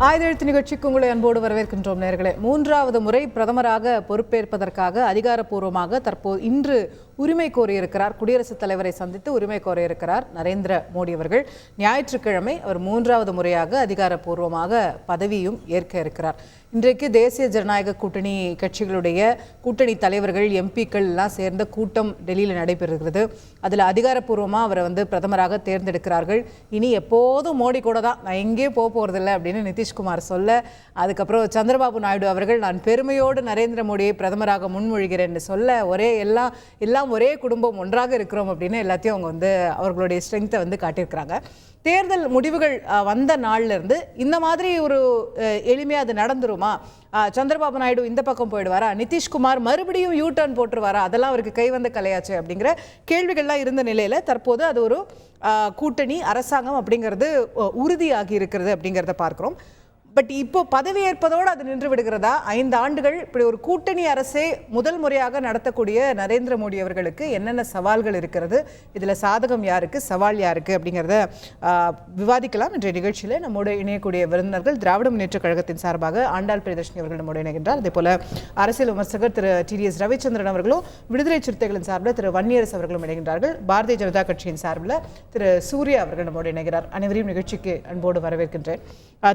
ஆயுதெழுத்து நிகழ்ச்சிக்கு உங்களை அன்போடு வரவேற்கின்றோம் நேயர்களே. மூன்றாவது முறை பிரதமராக பொறுப்பேற்பதற்காக அதிகாரப்பூர்வமாக தற்போது இன்று உரிமை கோரியிருக்கிறார். குடியரசுத் தலைவரை சந்தித்து உரிமை கோரியிருக்கிறார் நரேந்திர மோடி அவர்கள். ஞாயிற்றுக்கிழமை அவர் மூன்றாவது முறையாக அதிகாரப்பூர்வமாக பதவியும் ஏற்க இருக்கிறார். இன்றைக்கு தேசிய ஜனநாயக கூட்டணி கட்சிகளுடைய கூட்டணி தலைவர்கள் எம்பிக்கள் எல்லாம் சேர்ந்த கூட்டம் டெல்லியில் நடைபெறுகிறது. அதில் அதிகாரப்பூர்வமாக அவரை பிரதமராக தேர்ந்தெடுக்கிறார்கள். இனி எப்போதும் மோடி கூட தான், நான் எங்கேயும் போகிறதில்லை அப்படின்னு நிதிஷ்குமார் சொல்ல, அதுக்கப்புறம் சந்திரபாபு நாயுடு அவர்கள் நான் பெருமையோடு நரேந்திர மோடியை பிரதமராக முன்மொழிகிறேன்னு சொல்ல, எல்லாம் ஒரே குடும்பம் ஒன்றாக இருக்கிறோம் அப்படின்னு எல்லாத்தையும் அவங்க அவர்களுடைய ஸ்ட்ரென்த்தை காட்டியிருக்கிறாங்க. தேர்தல் முடிவுகள் வந்த நாள்ல இருந்து இந்த மாதிரி ஒரு எளிமையாக அது நடந்துருமா? சந்திரபாபு நாயுடு இந்த பக்கம் போயிடுவாரா? நிதிஷ்குமார் மறுபடியும் யூ டர்ன் போட்டுருவாரா? அதெல்லாம் அவருக்கு கை வந்த கலையாச்சு அப்படிங்கிற கேள்விகள்லாம் இருந்த நிலையில தற்போது அது ஒரு கூட்டணி அரசாங்கம் அப்படிங்கிறது உறுதியாகி இருக்கிறது அப்படிங்கிறத பார்க்கிறோம். பட் இப்போ பதவியேற்பதோடு அது நின்று விடுகிறதா? 5 ஆண்டுகள் இப்படி ஒரு கூட்டணி அரசே முதல் முறையாக நடத்தக்கூடிய நரேந்திர மோடி அவர்களுக்கு என்னென்ன சவால்கள் இருக்கிறது, இதில் சாதகம் யாருக்கு, சவால் யாருக்கு அப்படிங்கிறத விவாதிக்கலாம். இன்றைய நிகழ்ச்சியில் நம்மோடு இணையக்கூடிய விருந்தினர்கள் திராவிட முன்னேற்ற கழகத்தின் சார்பாக ஆண்டாள் பிரியதர்ஷினி அவர்கள் நம்மோடு இணைகின்றார். அதே போல அரசியல் விமர்சகர் திரு TDS ரவிச்சந்திரன் அவர்களும், விடுதலை சிறுத்தைகளின் சார்பில் திரு வன்னியரசு அவர்களும் இணைகின்றார்கள். பாரதிய ஜனதா கட்சியின் சார்பில் திரு சூர்யா அவர்கள் நம்மோடு இணைகிறார். அனைவரையும் நிகழ்ச்சிக்கு அன்போடு வரவேற்கின்றேன்.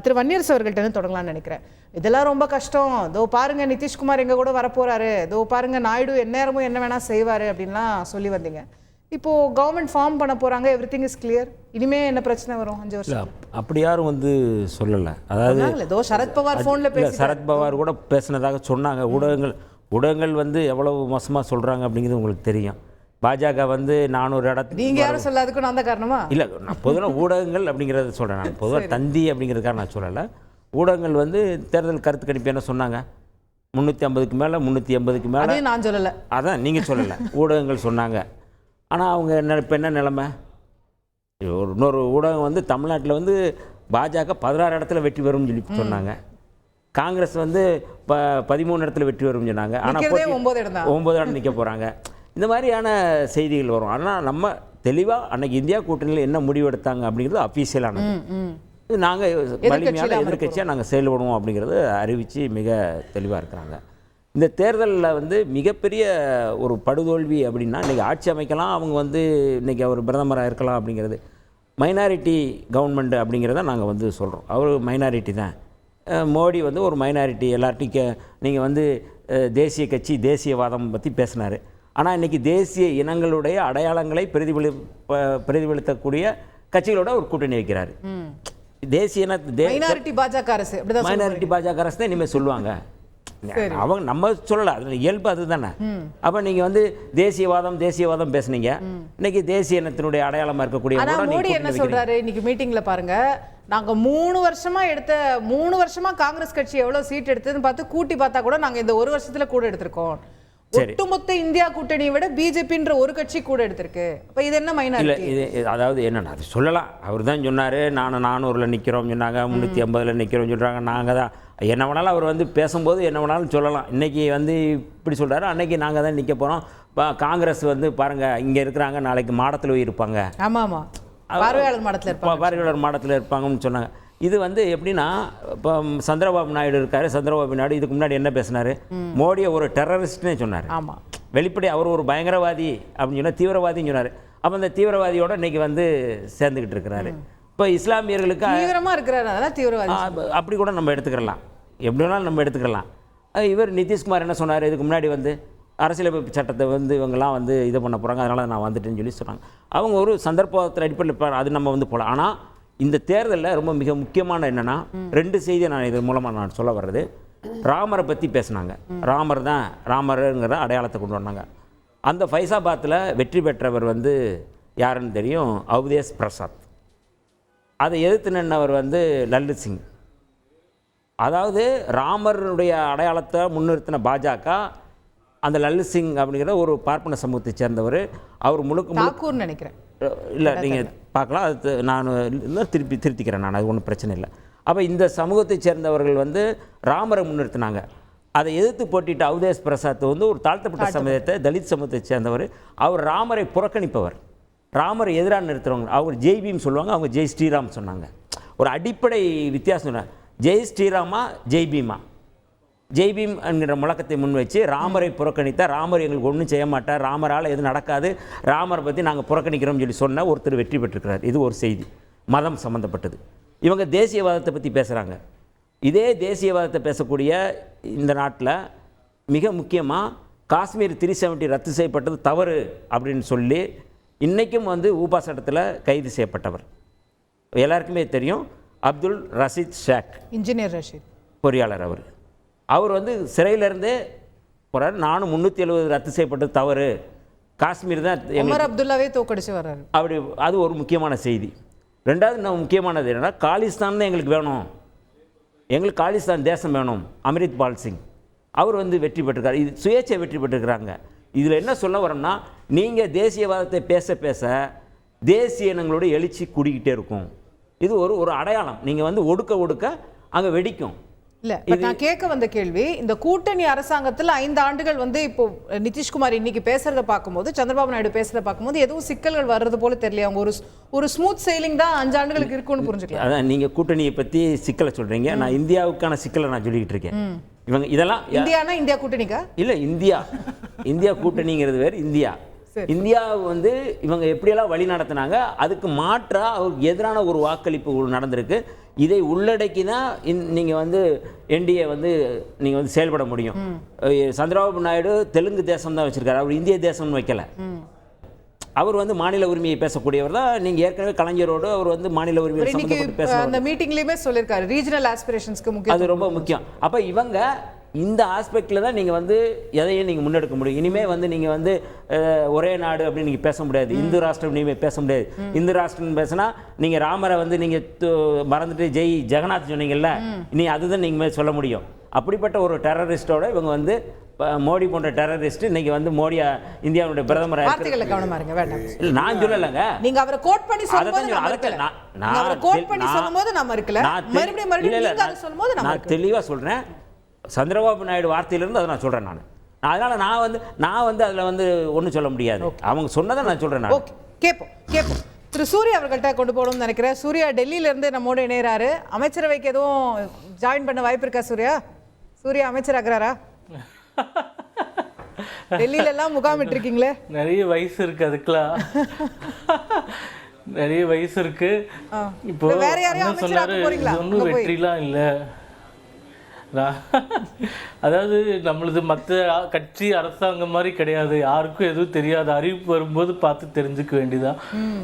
திரு வன்னியரசு அவர்கள் தொடங்கலாம்னு நினைக்கிறேன். இதெல்லாம் ரொம்ப கஷ்டம், இதோ பாருங்க நிதிஷ்குமார் எங்க கூட வரப்போறாரு, இதோ பாருங்க நாயுடு எந்நேரமும் என்ன வேணா செய்வாரு அப்படின்லாம் சொல்லி வந்தீங்க. இப்போ கவர்மெண்ட் ஃபார்ம் பண்ண போறாங்க, எவ்ரிதிங் இஸ் கிளியர், இனிமே என்ன பிரச்சனை வரும் 5 வருஷம்? அப்படி யாரும் சொல்லல. அதாவது ஏதோ சரத்பவார் போன்ல பேசி, சரத்பவார் கூட பேசினதாக சொன்னாங்க. ஊடகங்கள் எவ்வளவு மோசமா சொல்றாங்க அப்படிங்கிறது உங்களுக்கு தெரியும். பாஜக 400 இடத்துல, நீங்க யாரும் சொல்லாதுக்கு நான் தான் காரணமா? இல்லை, நான் பொதுவாக ஊடகங்கள் அப்படிங்கிறத சொல்கிறேன். நான் பொதுவாக தந்தி அப்படிங்கிறதுக்காக நான் சொல்லலை. ஊடகங்கள் தேர்தல் கருத்து கணிப்பு என்ன சொன்னாங்க? 350க்கு மேலே 380க்கு மேலே. நான் சொல்லலை, அதான் நீங்கள் சொல்லலை, ஊடகங்கள் சொன்னாங்க. ஆனால் அவங்க இப்போ என்ன நிலைமை? இன்னொரு ஊடகம் தமிழ்நாட்டில் பாஜக 16 இடத்துல வெற்றி வரும்னு சொல்லி சொன்னாங்க. காங்கிரஸ் 13 இடத்துல வெற்றி வரும்னு சொன்னாங்க. ஆனால் 9 இடம் நிற்க போகிறாங்க. இந்த மாதிரியான செய்திகள் வரும். ஆனால் நம்ம தெளிவாக அன்றைக்கி இந்தியா கூட்டணியில் என்ன முடிவு எடுத்தாங்க அப்படிங்கிறது அஃபீஷியலானது. நாங்கள் வலிமையான எதிர்க்கட்சியாக நாங்கள் செயல்படுவோம் அப்படிங்கிறது அறிவித்து மிக தெளிவாக இருக்கிறாங்க. இந்த தேர்தலில் மிகப்பெரிய ஒரு படுதோல்வி அப்படின்னா, இன்றைக்கி ஆட்சி அமைக்கலாம், அவங்க இன்றைக்கி அவர் பிரதமராக இருக்கலாம் அப்படிங்கிறது. மைனாரிட்டி கவர்மெண்ட் அப்படிங்கிறத நாங்கள் சொல்கிறோம். அவர் மைனாரிட்டி தான். மோடி ஒரு மைனாரிட்டி. எல்லார்ட்டையும் நீங்கள் தேசிய கட்சி தேசியவாதம் பற்றி பேசினார். ஆனால் இன்றைக்கி தேசிய இனங்களுடைய அடையாளங்களை பிரதிபலித்தக்கூடிய கட்சிகளோட ஒரு கூட்டணி வைக்கிறாரு. தேசிய மைனாரிட்டி பாஜக அரசு தான் இனிமேல் சொல்லுவாங்க. அவங்க நம்ம சொல்லல, அது இயல்பு அதுதானே. அப்போ நீங்கள் தேசியவாதம் பேசுனீங்க. இன்னைக்கு தேசிய இனத்தினுடைய அடையாளமாக இருக்கக்கூடிய மோடி என்ன சொல்றாரு இன்னைக்கு மீட்டிங்ல பாருங்க, நாங்க 3 வருஷமா காங்கிரஸ் கட்சி எவ்வளவு சீட் எடுத்ததுன்னு பார்த்து கூட்டி பார்த்தா கூட நாங்க இந்த 1 வருஷத்துல கூட எடுத்திருக்கோம். ஒட்டுமொத்த இந்தியா கூட்டணியை விட பிஜேபின்ற ஒரு கட்சி கூட எடுத்திருக்கு. அப்ப இது என்ன மைனாரிட்டி? இது அதாவது என்னன்னா, அது சொல்லலாம். அவர் தான் சொன்னாரு, 400ல் நிற்கிறோம் சொன்னாங்க, 350ல் நிற்கிறோம் சொல்றாங்க. நாங்கள் தான் என்ன வேணாலும் அவர் பேசும்போது என்ன வேணாலும் சொல்லலாம். இன்னைக்கு இப்படி சொல்றாரு, அன்னைக்கு நாங்கள் தான் நிற்க போகிறோம். காங்கிரஸ் பாருங்க இங்கே இருக்கிறாங்க, நாளைக்கு மாடத்தில் போய் இருப்பாங்க. ஆமாம், பார்வையாளர் மாடத்தில் இருப்பாங்கன்னு சொன்னாங்க. இது எப்படின்னா, இப்போ சந்திரபாபு நாயுடு இருக்காரு. சந்திரபாபு நாயுடு இதுக்கு முன்னாடி என்ன பேசினார்? மோடியை ஒரு டெரரிஸ்ட்னே சொன்னார். ஆமாம், வெளிப்படை அவர் ஒரு பயங்கரவாதி அப்படின்னு சொன்னால், தீவிரவாதின்னு சொன்னார். அப்போ அந்த தீவிரவாதியோட இன்னைக்கு சேர்ந்துக்கிட்டு இருக்கிறாரு. இப்போ இஸ்லாமியர்களுக்கு தீவிரமாக இருக்கிறாரு, தீவிரவாதி அப்படி கூட நம்ம எடுத்துக்கலாம், எப்படி வேணாலும் நம்ம எடுத்துக்கலாம். இவர் நிதிஷ்குமார் என்ன சொன்னார்? இதுக்கு முன்னாடி அரசியலமைப்பு சட்டத்தை இவங்கெல்லாம் இதை பண்ண போகிறாங்க, அதனால் நான் வந்துட்டேன்னு சொல்லி சொன்னாங்க. அவங்க ஒரு சந்தர்ப்பத்தில் அடிப்படையில் அது நம்ம போகலாம். ஆனால் இந்த தேர்தலில் ரொம்ப மிக முக்கியமான என்னென்னா, 2 செய்தியை நான் இது மூலமாக நான் சொல்ல வர்றது. ராமரை பற்றி பேசினாங்க. ராமருங்கிற அடையாளத்தை கொண்டு வந்தாங்க. அந்த ஃபைசாபாத்தில் வெற்றி பெற்றவர் யாருன்னு தெரியும்? அவதேஷ் பிரசாத். அதை எதிர்த்து நின்றவர் லல்லு சிங். அதாவது ராமருடைய அடையாளத்தை முன்னிறுத்தின பாஜக அந்த லல்லு சிங் அப்படிங்கிற ஒரு பார்ப்பன சமூகத்தை சேர்ந்தவர். அவர் முழுக்க நினைக்கிறேன், இல்லை நீங்கள் பார்க்கலாம், அது நான் திருத்திக்கிறேன், நான் அது ஒன்றும் பிரச்சனை இல்லை. அப்போ இந்த சமூகத்தை சேர்ந்தவர்கள் ராமரை முன்னிறுத்தினாங்க. அதை எதிர்த்து போட்டிட்டு அவதேஷ் பிரசாத் ஒரு தாழ்த்தப்பட்ட சமூகத்தை, தலித் சமூகத்தை சேர்ந்தவர். அவர் ராமரை புறக்கணிப்பவர், ராமரை எதிராக நிறுத்துறவங்க. அவர் ஜெய் பீம் சொல்லுவாங்க, அவங்க ஜெய் ஸ்ரீராம் சொன்னாங்க. ஒரு அடிப்படை வித்தியாசம். ஜெய் ஸ்ரீராமா ஜெய் பீமா, ஜெய் பீம் என்கிற முழக்கத்தை முன்வச்சு ராமரை புறக்கணித்தா ராமர் எங்களுக்கு ஒன்றும் செய்ய மாட்டார், ராமரால் எதுவும் நடக்காது, ராமரை பற்றி நாங்கள் புறக்கணிக்கிறோம்னு சொல்லி சொன்ன ஒருத்தர் வெற்றி பெற்றிருக்கிறார். இது ஒரு செய்தி, மதம் சம்மந்தப்பட்டது. இவங்க தேசியவாதத்தை பற்றி பேசுகிறாங்க. இதே தேசியவாதத்தை பேசக்கூடிய இந்த நாட்டில் மிக முக்கியமாக காஷ்மீர் 370 ரத்து செய்யப்பட்டது தவறு அப்படின்னு சொல்லி இன்றைக்கும் ஊபா சட்டத்தில் கைது செய்யப்பட்டவர் எல்லாருக்குமே தெரியும். அப்துல் ரஷீத் ஷேக், இன்ஜினியர் ரஷீத் பொறியாளர். அவர் சிறையிலேருந்தே போகிறார். நானும் 370 ரத்து செய்யப்பட்டது தவறு, காஷ்மீர் தான் உமர் அப்துல்லாவே தோக்கடிச்சு வர்றாரு. அப்படி அது ஒரு முக்கியமான செய்தி. ரெண்டாவது முக்கியமானது என்னென்னா, காலிஸ்தான் தான் எங்களுக்கு வேணும், எங்களுக்கு காலிஸ்தான் தேசம் வேணும். அமிர்த்பால் சிங் அவர் வெற்றி பெற்றிருக்கார். இது சுயேட்சை வெற்றி பெற்றிருக்கிறாங்க. இதில் என்ன சொல்ல வரோம்னா, நீங்கள் தேசியவாதத்தை பேச பேச தேசிய இனங்களோட எழுச்சி கூடிக்கிட்டே இருக்கும். இது ஒரு அடையாளம். நீங்கள் ஒடுக்க ஒடுக்க அங்கே வெடிக்கும். இல்ல, பட் நான் கேட்க வந்த கேள்வி, இந்த கூட்டணி அரசாங்கத்தில் 5 ஆண்டுகள் இப்போ நிதிஷ்குமார் இன்னைக்கு பேசுறதை பார்க்கும்போது, சந்திரபாபு நாயுடு பேசுறதை பார்க்கும்போது எதுவும் சிக்கல்கள் வர்றது போல தெரியல. அவங்க ஒரு ஸ்மூத் செயிலிங் தான் 5 ஆண்டுகளுக்கு இருக்கும்னு புரிஞ்சுக்கலாம். அதான் நீங்கள் கூட்டணியை பற்றி சிக்கலை சொல்றீங்க, நான் இந்தியாவுக்கான சிக்கலை நான் சொல்லிக்கிட்டு இருக்கேன். இவங்க இதெல்லாம் இந்தியானா இந்தியா கூட்டணிக்கா இல்லை, இந்தியா கூட்டணிங்கிறது வேறு. இந்தியா இவங்க எப்படியெல்லாம் வழி நடத்தினாங்க, அதுக்கு மாற்றாக அவருக்கு எதிரான ஒரு வாக்களிப்பு நடந்திருக்கு. இதை உள்ளடக்கி தான் நீங்கள் என்டிஏ நீங்கள் செயல்பட முடியும். சந்திரபாபு நாயுடு தெலுங்கு தேசம் தான் வச்சுருக்காரு, அவர் இந்திய தேசம்னு வைக்கல. அவர் மாநில உரிமையை பேசக்கூடியவர் தான். நீங்கள் ஏற்கனவே கலைஞரோடு அவர் மாநில உரிமையை சம்பந்தப்பட்டு பேச அந்த மீட்டிங்லேயுமே சொல்லியிருக்காரு, ரீஜனல் ஆஸ்பிரேஷன்ஸ்க்கு முக்கியம், அது ரொம்ப முக்கியம். அப்போ இவங்க இந்த ஆஸ்பெக்டில் தான் நீங்கள் எதையும் நீங்கள் முன்னெடுக்க முடியும். இனிமேல் நீங்கள் ஒரே நாடு அப்படின்னு நீங்கள் பேச முடியாது, இந்து ராஷ்டிரம் இனிமேல் பேச முடியாது. இந்து ராஷ்டிரம் பேசினா நீங்கள் ராமரை நீங்கள் மறந்துட்டு ஜெய் ஜெகநாத் சொன்னீங்கல்ல, இனி அதுதான் நீங்கள் சொல்ல முடியும். அப்படிப்பட்ட ஒரு டெரரிஸ்டோட இவங்க மோடி போன்ற டெரரிஸ்ட் இன்னைக்கு மோடி இந்தியாவுடைய பிரதமர். கவனமா இருங்க, வேண்டாம். இல்லை, நான் சொல்லலைங்க, நீங்க அவரை கோட் பண்ணி சொல்லும்போது நம்ம இருக்கல, நான் தெளிவாக சொல்கிறேன். சந்திரபாபு நாயுடு வார்த்தையிலிருந்து அதை நான் சொல்கிறேன். அதனால் நான் அதில் ஒன்றும் சொல்ல முடியாது. அவங்க சொன்னதை நான் சொல்கிறேன். ஓகே, கேட்போம். திரு சூர்யா அவர்கள்ட்ட கொண்டு போகணும்னு நினைக்கிறேன். சூர்யா டெல்லியிலேருந்து நம்மோடு இணையறாரு. அமைச்சரவைக்கு எதுவும் ஜாயின் பண்ண வாய்ப்பு இருக்கா? சூர்யா அமைச்சர் ஆகிறாரா? டெல்லியில எல்லாம் முகாமிட்டு இருக்கீங்களே, நிறைய வயசு இருக்கு, அதுக்கெல்லாம் நிறைய வயசு இருக்கு. இப்போ வேற யாரையும் சொன்னாரு, ஒன்றும் வெற்றிலாம் இல்லை. அதாவது நம்மளது மற்ற கட்சி அரசாங்கம் மாதிரி கிடையாது, யாருக்கும் எதுவும் தெரியாது, அறிவிப்பு வரும்போது பார்த்து தெரிஞ்சுக்க வேண்டியதான்.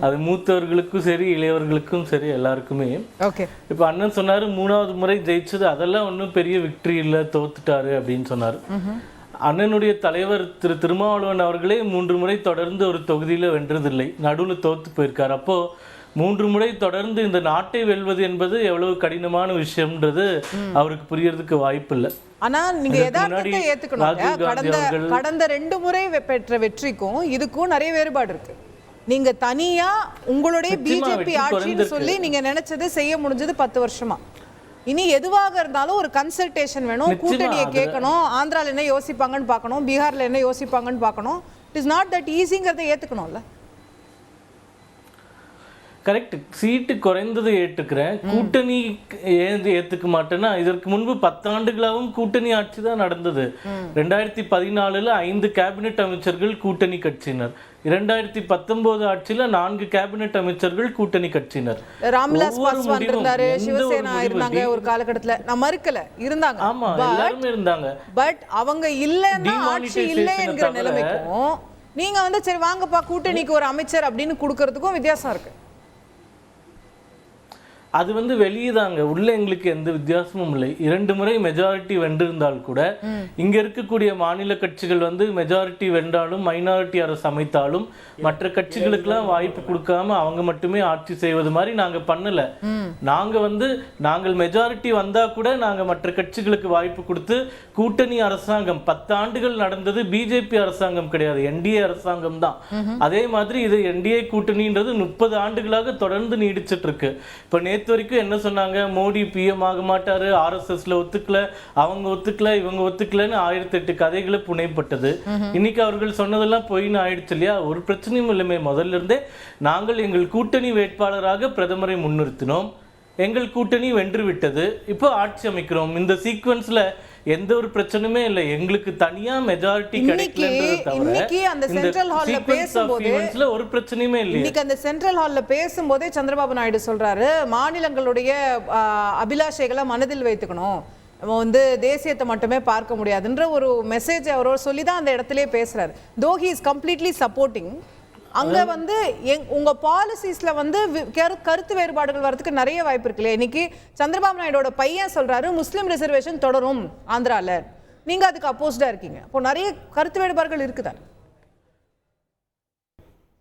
அது மூத்தவர்களுக்கும் சரி இளையவர்களுக்கும் சரி எல்லாருக்குமே. இப்போ அண்ணன் சொன்னாரு 3வது முறை ஜெயிச்சது அதெல்லாம் ஒன்றும் பெரிய விக்டரி இல்லை, தோத்துட்டாரு அப்படின்னு சொன்னாரு. அண்ணனுடைய தலைவர் திரு திருமாவளவன் அவர்களே 3 முறை தொடர்ந்து ஒரு தொகுதியில் வென்றதில்லை, நடுவில் தோத்து போயிருக்காரு. அப்போ 3 முறை தொடர்ந்து இந்த நாட்டை வெல்வது என்பது எவ்வளவு கடினமான விஷயம்ன்றது அவருக்கு புரியறதுக்கு வாய்ப்பு இல்லை. ஆனா நீங்க யதார்த்தத்தை ஏத்துக்கணும். கடந்த 2 முறை பெற்ற வெற்றிக்கும் இதுக்கும் நிறைய வேறுபாடு இருக்கு. நீங்க தனியா உங்களுடைய பிஜேபி ஆட்சின்னு சொல்லி நீங்க நினைச்சது செய்ய முடிஞ்சது 10 வருஷமா. இனி எதுவாக இருந்தாலும் ஒரு கன்சல்டேஷன் வேணும், கூட்டணியை கேட்கணும், ஆந்திரால என்ன யோசிப்பாங்கன்னு பார்க்கணும், பீகார்ல என்ன யோசிப்பாங்கன்னு பார்க்கணும். இட் இஸ் நாட் தட் ஈஸிங்கிறத ஏத்துக்கணும்ல. கரெக்ட், சீட்டு குறைந்ததை ஏற்றுக்கிறேன், கூட்டணி ஏன் ஏற்றுக்க மாட்டேன்னா, இதற்கு முன்பு 10 ஆண்டுகளாகவும் கூட்டணி ஆட்சி தான் நடந்தது. 2014 5 கேபினெட் அமைச்சர்கள் கூட்டணி கட்சியினர், 2019 ஆட்சியில் 4 கேபினெட் அமைச்சர்கள் கூட்டணி கட்சியினர். ராம்விலாஸ் பாஸ்வான் இருந்தாரு, சிவசேனா இருந்தாங்க ஒரு காலகட்டத்துல, நான் மறுக்கல, இருந்தாங்க. ஆமா, எல்லாரும் இருந்தாங்க. பட் அவங்க இல்லன்னா ஆட்சி இல்லை என்கிற நிலைமைக்கும் நீங்க சரி வாங்கப்பா கூட்டணிக்கு ஒரு அமைச்சர் அப்படின்னு கொடுக்கறதுக்கும் வித்தியாசம் இருக்கு. அது வெளியே தாங்க, உள்ள எங்களுக்கு எந்த வித்தியாசமும் இல்லை. 2 முறை மெஜாரிட்டி வென்றிருந்தால் கூட இங்க இருக்கக்கூடிய மாநில கட்சிகள் மெஜாரிட்டி வென்றாலும் மைனாரிட்டி அரசு அமைத்தாலும் மற்ற கட்சிகளுக்கெல்லாம் வாய்ப்பு கொடுக்காம அவங்க மட்டுமே ஆட்சி செய்வது மாதிரி நாங்க பண்ணல. நாங்கள் மெஜாரிட்டி வந்தா கூட நாங்க மற்ற கட்சிகளுக்கு வாய்ப்பு கொடுத்து கூட்டணி அரசாங்கம் 10 ஆண்டுகள் நடந்தது. பிஜேபி அரசாங்கம் கிடையாது, என்டிஏ அரசாங்கம் தான். அதே மாதிரி இது என்டிஏ கூட்டணின்றது 30 ஆண்டுகளாக தொடர்ந்து நீடிச்சிட்டு இருக்கு. இப்ப நேத்து வரைக்கும் என்ன சொன்னாங்க, மோடி பிஎம் ஆக மாட்டாரு, ஆர்எஸ்எஸ்ல ஒத்துக்கல, அவங்க ஒத்துக்கல, இவங்க ஒத்துக்கலன்னு 1008 கதைகளை புனைப்பட்டது. இன்னைக்கு அவர்கள் சொன்னதெல்லாம் பொய்ன்னு ஆயிடுச்சு இல்லையா? ஒரு பிரச்சனையும் இல்லைமே. முதல்ல இருந்தே நாங்கள் எங்கள் கூட்டணி வேட்பாளராக பிரதமரை முன்னிறுத்தினோம். எங்கள் கூட்டணி வென்று விட்டது, இப்போ ஆட்சி அமைக்கிறோம். இந்த சீக்வன்ஸ்ல எந்த ஒரு பிரச்சனையுமே இல்லை. எங்களுக்கு தனியா மெஜாரிட்டி கிடைக்கலன்றதை தவிர அந்த சென்ட்ரல் ஹால்ல பேசும்போது ஒரு பிரச்சனையுமே இல்லை. இன்னைக்கு அந்த சென்ட்ரல் ஹால்ல பேசும்போதே சந்திரபாபு நாயுடு சொல்றாரு, மாநிலங்களுடைய அபிலாஷைகளை மனதில் வைத்துக்கணும், நம்ம வந்து தேசியத்தை மட்டுமே பார்க்க முடியாதுன்ற ஒரு மெசேஜ் அவரோட சொல்லி தான் அந்த இடத்துலயே பேசுறாரு. Though he is completely supporting. அங்க வந்து உங்க பாலிசிஸ்ல வந்து கருத்து வேறுபாடுகள் வரதுக்கு நிறைய வாய்ப்பு இருக்குல்ல. இன்னைக்கு சந்திரபாபு நாயுடோட பையன் சொல்றாரு முஸ்லிம் ரிசர்வேஷன் தொடரும் ஆந்திரால, நீங்க அதுக்கு அப்போஸ்டா இருக்கீங்க. அப்போ நிறைய கருத்து வேறுபாடுகள் இருக்குதா?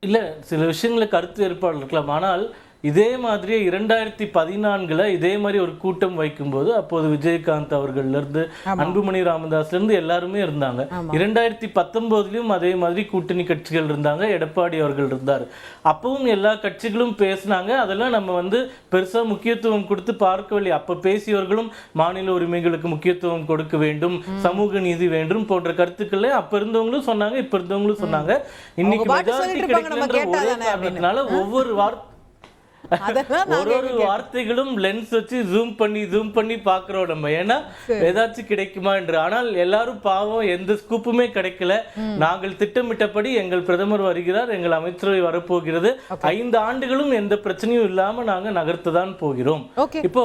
இல்ல, சில விஷயங்கள கருத்து வேறுபாடு இருக்கலாம். ஆனால் இதே மாதிரியே 2014 இதே மாதிரி ஒரு கூட்டம் வைக்கும்போது அப்போது விஜயகாந்த் அவர்கள்ல இருந்து அன்புமணி ராமதாஸ்ல இருந்து எல்லாருமே இருந்தாங்க. 2019 அதே மாதிரி கூட்டணி கட்சிகள் இருந்தாங்க, எடப்பாடி அவர்கள் இருந்தார். அப்பவும் எல்லா கட்சிகளும் பேசினாங்க. அதெல்லாம் நம்ம வந்து பெருசா முக்கியத்துவம் கொடுத்து பார்க்கவில்லை. அப்ப பேசியவர்களும் மாநில உரிமைகளுக்கு முக்கியத்துவம் கொடுக்க வேண்டும், சமூக நீதி வேண்டும் போன்ற கருத்துக்களை அப்ப இருந்தவங்களும் சொன்னாங்க, இப்ப இருந்தவங்களும் சொன்னாங்க. இன்னைக்கு மெஜாரிட்டி கிடைக்கலன்ற ஒரே காரணத்தினால ஒவ்வொரு ஒரு வார்த்தைகளும் லென்ஸ் வச்சு ஜூம் பண்ணி பாக்குறோம் நம்ம, ஏன்னா ஏதாச்சும் கிடைக்குமா என்று. ஆனால் எல்லாரும் பாவம், எந்த ஸ்கூப்புமே கிடைக்கல. நாங்கள் திட்டமிட்டபடி எங்கள் பிரதமர் வருகிறார், எங்கள் அமைச்சரவை வரப்போகிறது, 5 ஆண்டுகளும் எந்த பிரச்சனையும் இல்லாம நாங்க நகர்த்ததான் போகிறோம். இப்போ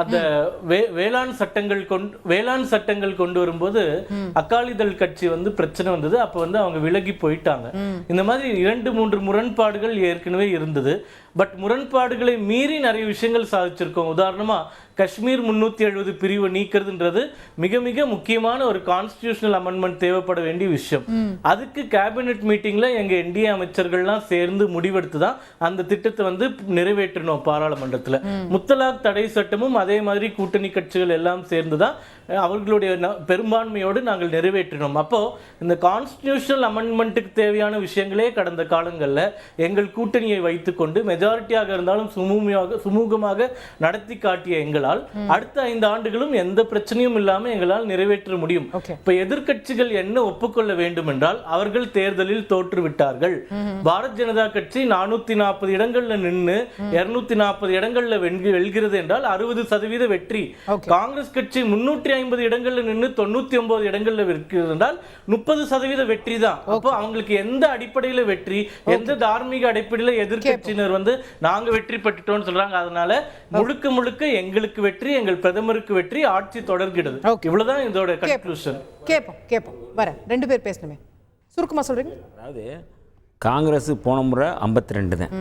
அந்த வேளாண் சட்டங்கள் கொண்டு வரும்போது அகாலிதள் கட்சி வந்து பிரச்சனை வந்தது. அப்ப வந்து அவங்க விலகி போயிட்டாங்க. இந்த மாதிரி 2-3 முரண்பாடுகள் ஏற்கனவே இருந்தது. பட் முரண்பாடுகளை மீறி நிறைய விஷயங்கள் சாதிச்சிருக்கோம். உதாரணமா காஷ்மீர் 370 பிரிவு நீக்கிறதுன்றது மிக மிக முக்கியமான ஒரு கான்ஸ்டிடியூஷனல் அமெண்ட்மெண்ட் தேவைப்பட வேண்டிய விஷயம். அதுக்கு கேபினெட் மீட்டிங்ல எங்க என்டிஏ அமைச்சர்கள்லாம் சேர்ந்து முடிவெடுத்து தான் அந்த திட்டத்தை வந்து நிறைவேற்றணும் பாராளுமன்றத்துல. முத்தலாக் தடை சட்டமும் அதே மாதிரி கூட்டணி கட்சிகள் எல்லாம் சேர்ந்துதான் அவர்களுடைய பெரும்பான்மையோடு நாங்கள் நிறைவேற்றினோம். அப்போ இந்த கான்ஸ்டிடியூஷனல் அமெண்ட்மெண்ட்டுக்கு தேவையான விஷயங்களே கடந்த காலங்களில் எங்கள் கூட்டணியை வைத்துக்கொண்டு மெஜாரிட்டியாக இருந்தாலும் சுமூகமாக நடத்தி காட்டிய எங்களால் அடுத்த 5 ஆண்டுகளும் எந்த பிரச்சனையும் இல்லாம எங்களால் நிறைவேற்ற முடியும். இப்ப எதிர்க்கட்சிகள் என்ன ஒப்புக்கொள்ள வேண்டும் என்றால், அவர்கள் தேர்தலில் தோற்றுவிட்டார்கள். பாரத் ஜனதா கட்சி 440 இடங்கள்ல நின்று 240 இடங்கள்ல வெல்கிறது என்றால் 60% வெற்றி. காங்கிரஸ் கட்சி 350 இடங்கள்ல நின்று 99 இடங்கள்ல வெல்கிறது என்றால் 30% வெற்றி தான். அப்போ அவங்களுக்கு எந்த அடிப்படையில வெற்றி, எந்த தார்மீக அடிப்படையில எதிர்க்கட்சியினர் வந்து நாங்க வெற்றி பெற்றுட்டோம்னு சொல்றாங்க. அதனால முழுக்க முழுக்க எங்களுக்கு வெற்றி, எங்கள் பிரதமருக்கு வெற்றி, ஆட்சி தொடர்கிறது. இவ்வளவுதான் இதோட கன்க்ளூஷன். கேப்போம் வர 2 பேர் பேசணுமே, சுருக்கமா சொல்றீங்க. அதாவது காங்கிரஸ் போன முறை 52 தான்,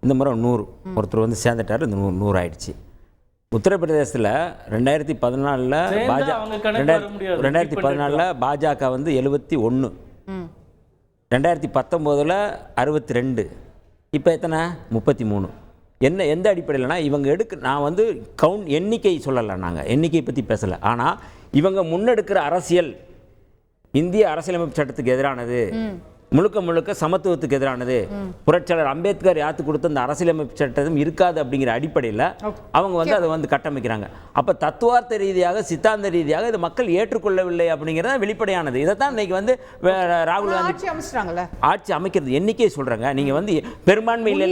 இந்த முறை 100. ஒருத்தர் வந்து சேர்ந்துட்டாரு, இந்த 100 ஆயிடுச்சு. உத்தரப்பிரதேசத்தில் 2014 பாஜக வந்து 71, 2019 62, இப்போ எத்தனை 33. எந்த அடிப்படையில்னா இவங்க நான் வந்து எண்ணிக்கை சொல்லலை, நாங்கள் எண்ணிக்கை பற்றி பேசலை. ஆனால் இவங்க முன்னெடுக்கிற அரசியல் இந்திய அரசியலமைப்பு சட்டத்துக்கு எதிரானது, முழுக்க முழுக்க சமத்துவத்துக்கு எதிரானது, புரட்சியாளர் அம்பேத்கர் யாத்து கொடுத்த அந்த அரசியலமைப்பு சட்டம் இருக்காது அப்படிங்கிற அடிப்படையில் அவங்க வந்து அதை வந்து கட்டமைக்கிறாங்க. அப்போ தத்துவார்த்த ரீதியாக சித்தாந்த ரீதியாக இது மக்கள் ஏற்றுக்கொள்ளவில்லை அப்படிங்கிறத வெளிப்படையானது. இதைத்தான் இன்னைக்கு வந்து ராகுல் காந்தி ஆட்சி அமைக்கிறது எண்ணிக்கையை சொல்றாங்க. நீங்க வந்து பெரும்பான்மை இல்லை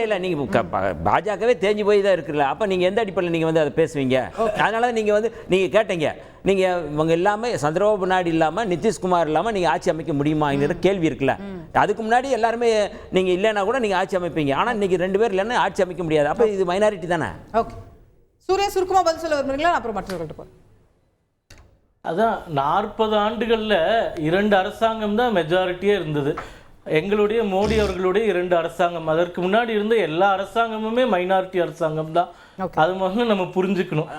இல்லை நீங்க பாஜகவே தேஞ்சு போய் தான் இருக்குல்ல. அப்போ நீங்க எந்த அடிப்படையில் நீங்க வந்து அதை பேசுவீங்க? அதனால நீங்க வந்து நீங்க கேட்டீங்க, நீங்கள் இவங்க இல்லாமல் சந்திரபாபு நாயுடு இல்லாமல் நிதிஷ்குமார் இல்லாமல் நீங்கள் ஆட்சி அமைக்க முடியுமாங்கிற கேள்வி இருக்குல்ல. அதுக்கு முன்னாடி எல்லாருமே நீங்கள் இல்லைன்னா கூட நீங்கள் ஆட்சி அமைப்பீங்க. ஆனால் இன்னைக்கு 2 பேர் இல்லைன்னா ஆட்சி அமைக்க முடியாது. அப்போ இது மைனாரிட்டி தானே. ஓகே, சூர்யா சுருக்கமாக பதில் சொல்ல விரும்புறீங்களா? அப்புறம் மற்றவர்கள்ட்ட போகிறேன். அதான் 40 ஆண்டுகளில் 2 அரசாங்கம் தான் மெஜாரிட்டியே இருந்தது. எங்களுடைய மோடி அவர்களுடைய 2 அரசாங்கம், அதற்கு முன்னாடி இருந்த எல்லா அரசாங்கமுமே மைனாரிட்டி அரசாங்கம் தான். அது முதல்ல நம்ம புரிஞ்சுக்கணும்.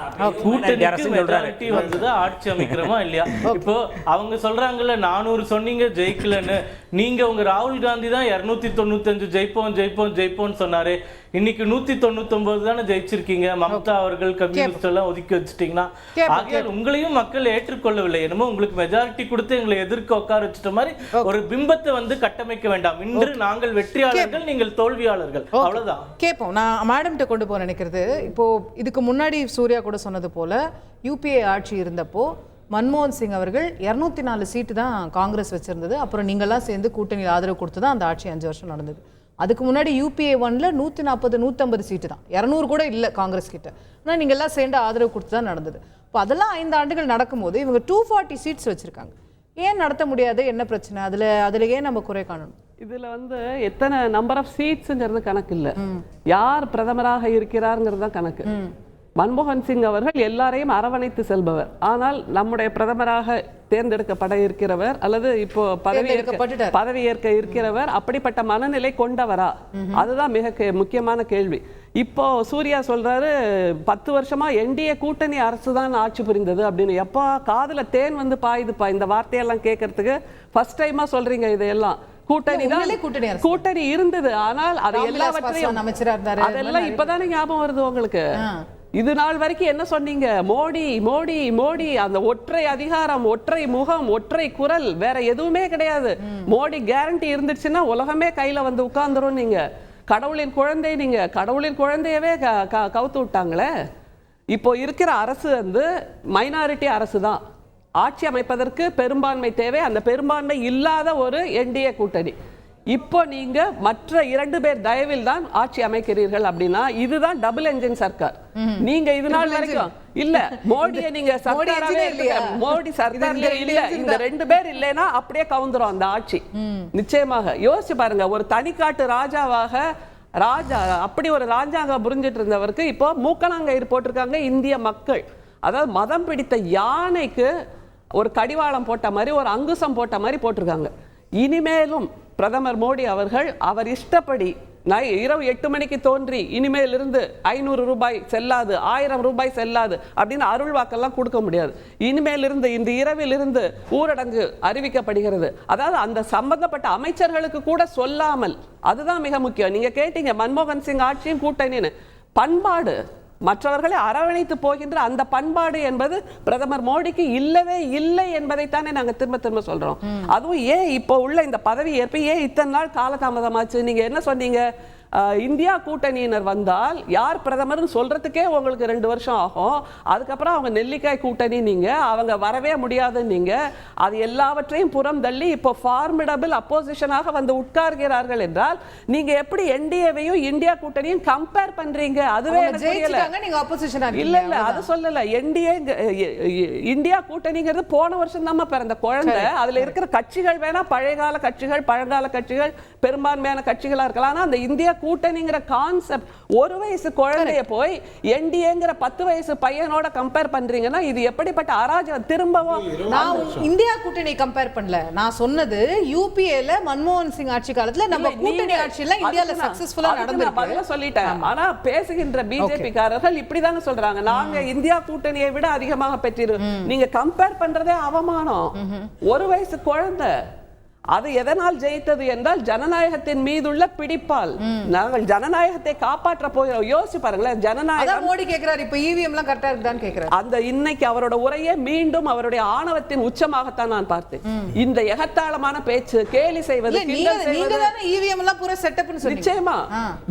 கூட்டணிக்கு மெஜாரிட்டி வந்துதான் ஆட்சி அமைக்கிறோமா இல்லையா? இப்போ அவங்க சொல்றாங்கல்ல 400 சொன்னீங்க ஜெயிக்கலன்னு. நீங்க உங்க ராகுல் காந்தி தான் 295 ஜெயிப்போம் சொன்னாரு. இன்னைக்கு 199 தானே ஜெயிச்சிருக்கீங்க. மம்தா அவர்கள் கம்யூனிஸ்ட் எல்லாம் ஒதுக்கி வச்சுட்டீங்கன்னா, ஆகையால் உங்களையும் மக்கள் ஏற்றுக்கொள்ளவில்லை. என்னமோ உங்களுக்கு மெஜாரிட்டி கொடுத்து எங்களை எதிர்க்க உட்கார வச்சுட்ட மாதிரி ஒரு பிம்பத்தை வந்து கட்டமைக்க வேண்டாம். இன்று நாங்கள் வெற்றியாளர்கள், நீங்கள் தோல்வியாளர்கள், அவ்வளவுதான். கேட்போம். நான் மேடம்கிட்ட கொண்டு போக நினைக்கிறது, இப்போ இதுக்கு முன்னாடி சூர்யா கூட சொன்னது போல யூபிஏ ஆட்சி இருந்தப்போ மன்மோகன் சிங் அவர்கள் 204 சீட்டு தான் காங்கிரஸ் வச்சிருந்தது. அப்புறம் நீங்கள்லாம் சேர்ந்து கூட்டணியில் ஆதரவு கொடுத்து தான் அந்த ஆட்சி 5 வருஷம் நடந்தது. அதுக்கு முன்னாடி UPA 1ல 140 150 சீட்டு தான், 200 கூட இல்லை காங்கிரஸ் கிட்ட. ஆனால் நீங்கள் எல்லாம் சேர்ந்து ஆதரவு கொடுத்து தான் நடந்தது. இப்போ அதெல்லாம் 5 ஆண்டுகள் நடக்கும்போது இவங்க 240 சீட்ஸ் வச்சுருக்காங்க. ஏன் நடத்த முடியாது, என்ன பிரச்சனை அதில் ஏன் நம்ம குறை காணணும்? இதுல எத்தனை நம்பர் ஆஃப் சீட்ஸ்ங்கிறது கணக்கு இல்ல, யார் பிரதமராக இருக்கிறாருங்கிறது தான் கணக்கு. மன்மோகன் சிங் அவர்கள் எல்லாரையும் அரவணைத்து செல்பவர். ஆனால் நம்முடைய பிரதமராக தேர்ந்தெடுக்கப்பட இருக்கிறவர் அல்லது இப்போ பதவி ஏற்க இருக்கிறவர் அப்படிப்பட்ட மனநிலை கொண்டவரா? அதுதான் மிக முக்கியமான கேள்வி. இப்போ சூர்யா சொல்றாரு 10 வருஷமா NDA கூட்டணி அரசு தான் ஆட்சி புரிந்தது அப்படின்னு. எப்பா காதுல தேன் பாயுதுப்பா இந்த வார்த்தையெல்லாம் கேட்கறதுக்கு. ஃபர்ஸ்ட் டைமா சொல்றீங்க இதையெல்லாம். கூட்டணி இருந்தது, ஆனால் அது எல்லாவற்றையும் அதெல்லாம் இப்பதானே ஞாபகம் வருது உங்களுக்கு. இது நாள் வரைக்கும் என்ன சொன்னீங்க? மோடி மோடி மோடி, அந்த ஒற்றை அதிகாரம், ஒற்றை முகம், ஒற்றை குரல், வேற எதுவுமே கிடையாது. மோடி கேரண்டி இருந்துச்சுன்னா உலகமே கையில உட்கார்ந்துரும். நீங்க கடவுளின் குழந்தை, நீங்க கடவுளின் குழந்தையவே கவுத்து விட்டாங்களே. இப்போ இருக்கிற அரசு மைனாரிட்டி அரசு தான். ஆட்சி அமைப்பதற்கு பெரும்பான்மை தேவை. அந்த பெரும்பான்மை இல்லாத ஒரு NDA கூட்டணி. இப்போ நீங்க மற்ற 2 பேர் தயவில் தான் ஆட்சி அமைக்கிறீர்கள் அப்படின்னா இதுதான் டபுள் என்ஜின் சர்க்கார். நீங்க இது நாள் வரைக்கும் இல்ல மோடியை நீங்க மோடி சர்க்கார்ல இல்ல, இந்த 2 பேர் இல்லைன்னா அப்படியே கவுந்துரும் அந்த ஆட்சி. நிச்சயமாக யோசிச்சு பாருங்க, ஒரு தனிக்காட்டு ராஜாவாக அப்படி ஒரு ராஜாங்க புரிஞ்சிட்டு இருந்தவருக்கு இப்போ மூக்கணாங்கயிறு போட்டிருக்காங்க இந்திய மக்கள். அதாவது மதம் பிடித்த யானைக்கு ஒரு கடிவாளம் போட்ட மாதிரி, ஒரு அங்குசம் போட்ட மாதிரி போட்டிருக்காங்க. இனிமேலும் பிரதமர் மோடி அவர்கள் அவர் இஷ்டப்படி இரவு 8 மணிக்கு தோன்றி இனிமேலிருந்து 500 ரூபாய் செல்லாது, 1000 ரூபாய் செல்லாது அப்படின்னு அருள் வாக்கெல்லாம் கொடுக்க முடியாது. இனிமேலிருந்து இந்த இரவிலிருந்து ஊரடங்கு அறிவிக்கப்படுகிறது. அதாவது அந்த சம்பந்தப்பட்ட அமைச்சர்களுக்கு கூட சொல்லாமல், அதுதான் மிக முக்கியம். நீங்க கேட்டீங்க மன்மோகன் சிங் ஆட்சியும் கூட்டணின்னு. பண்பாடு, மற்றவர்களை அரவணைத்து போகின்ற அந்த பண்பாடு என்பது பிரதமர் மோடிக்கு இல்லவே இல்லை என்பதைத்தானே நாங்க திரும்ப சொல்றோம். அதுவும் ஏன் இப்போ உள்ள இந்த பதவி ஏற்ப ஏன் இத்தனை நாள் காலதாமதமாச்சு? நீங்க என்ன சொன்னீங்க? இந்தியா கூட்டணியினர் வந்தால் யார் பிரதமர்னு சொல்றதுக்கே உங்களுக்கு 2 வருஷம் ஆகும். அதுக்கப்புறம் அவங்க நெல்லிக்காய் கூட்டணி, நீங்க அவங்க வரவே முடியாது. நீங்க அது எல்லாவற்றையும் புறம் தள்ளி இப்போ ஃபார்மிடபிள் அப்போசிஷனாக உட்கார்கிறார்கள் என்றால் நீங்க எப்படி NDAவையும் இந்தியா கூட்டணியும் கம்பேர் பண்றீங்க? அதுவே இல்ல இல்ல அது சொல்லல. NDA இந்தியா கூட்டணிங்கிறது போன வருஷம் தான் பிறந்த குழந்தை. அதுல இருக்கிற கட்சிகள் வேணா பழையகால கட்சிகள், பழங்கால கட்சிகள், பெரும்பான்மையான கட்சிகளா இருக்கலாம். ஆனா அந்த இந்தியா கூட்டணிங்கிற கான்செப்ட், 1 வயசு குழந்தைய போய் NDAங்கிற 10 வயசு பையனோட கம்பேர் பண்றீங்கன்னா இது எப்படிப்பட்ட அராஜகம்? திரும்பவும் நான் இந்தியா கூட்டணி கம்பேர் பண்ணல. நான் சொன்னது UPAல மன்மோகன் சிங் ஆட்சி காலத்துல நம்ம கூட்டணி ஆட்சியில இந்தியால சக்சஸ்ஃபுல்லா நடந்துருக்கு. பதில சொல்லிட்டேன். ஆனா பேசுகின்ற BJP காரர்கள் இப்படிதாங்க சொல்றாங்க, நாங்க இந்தியா கூட்டணியை விட அதிகமாக பெற்றிருக்கோம். நீங்க கம்பேர் பண்றதே அவமானம். 1 வயசு குழந்தை அது எதனால் ஜெயித்தது என்றால் ஜனநாயகத்தின் மீதுள்ள பிடிப்பால். நாங்கள் ஜனநாயகத்தை காப்பாற்ற போகிறோம். யோசிச்சு பாருங்களேன், ஜனநாயகம். மோடி கேக்குறாரு இப்ப EVM எல்லாம் கரெக்டா இருக்குதான்னு கேக்குறாரு. அந்த இன்னைக்கு அவரோட உரையே மீண்டும் அவருடைய ஆணவத்தின் உச்சமாகத்தான் நான் பார்த்தேன். இந்த எகத்தாளமான பேச்சு, கேலி செய்வது, EVM எல்லாம் பூரா செட்டப்னு சொல்லி. நிச்சயமா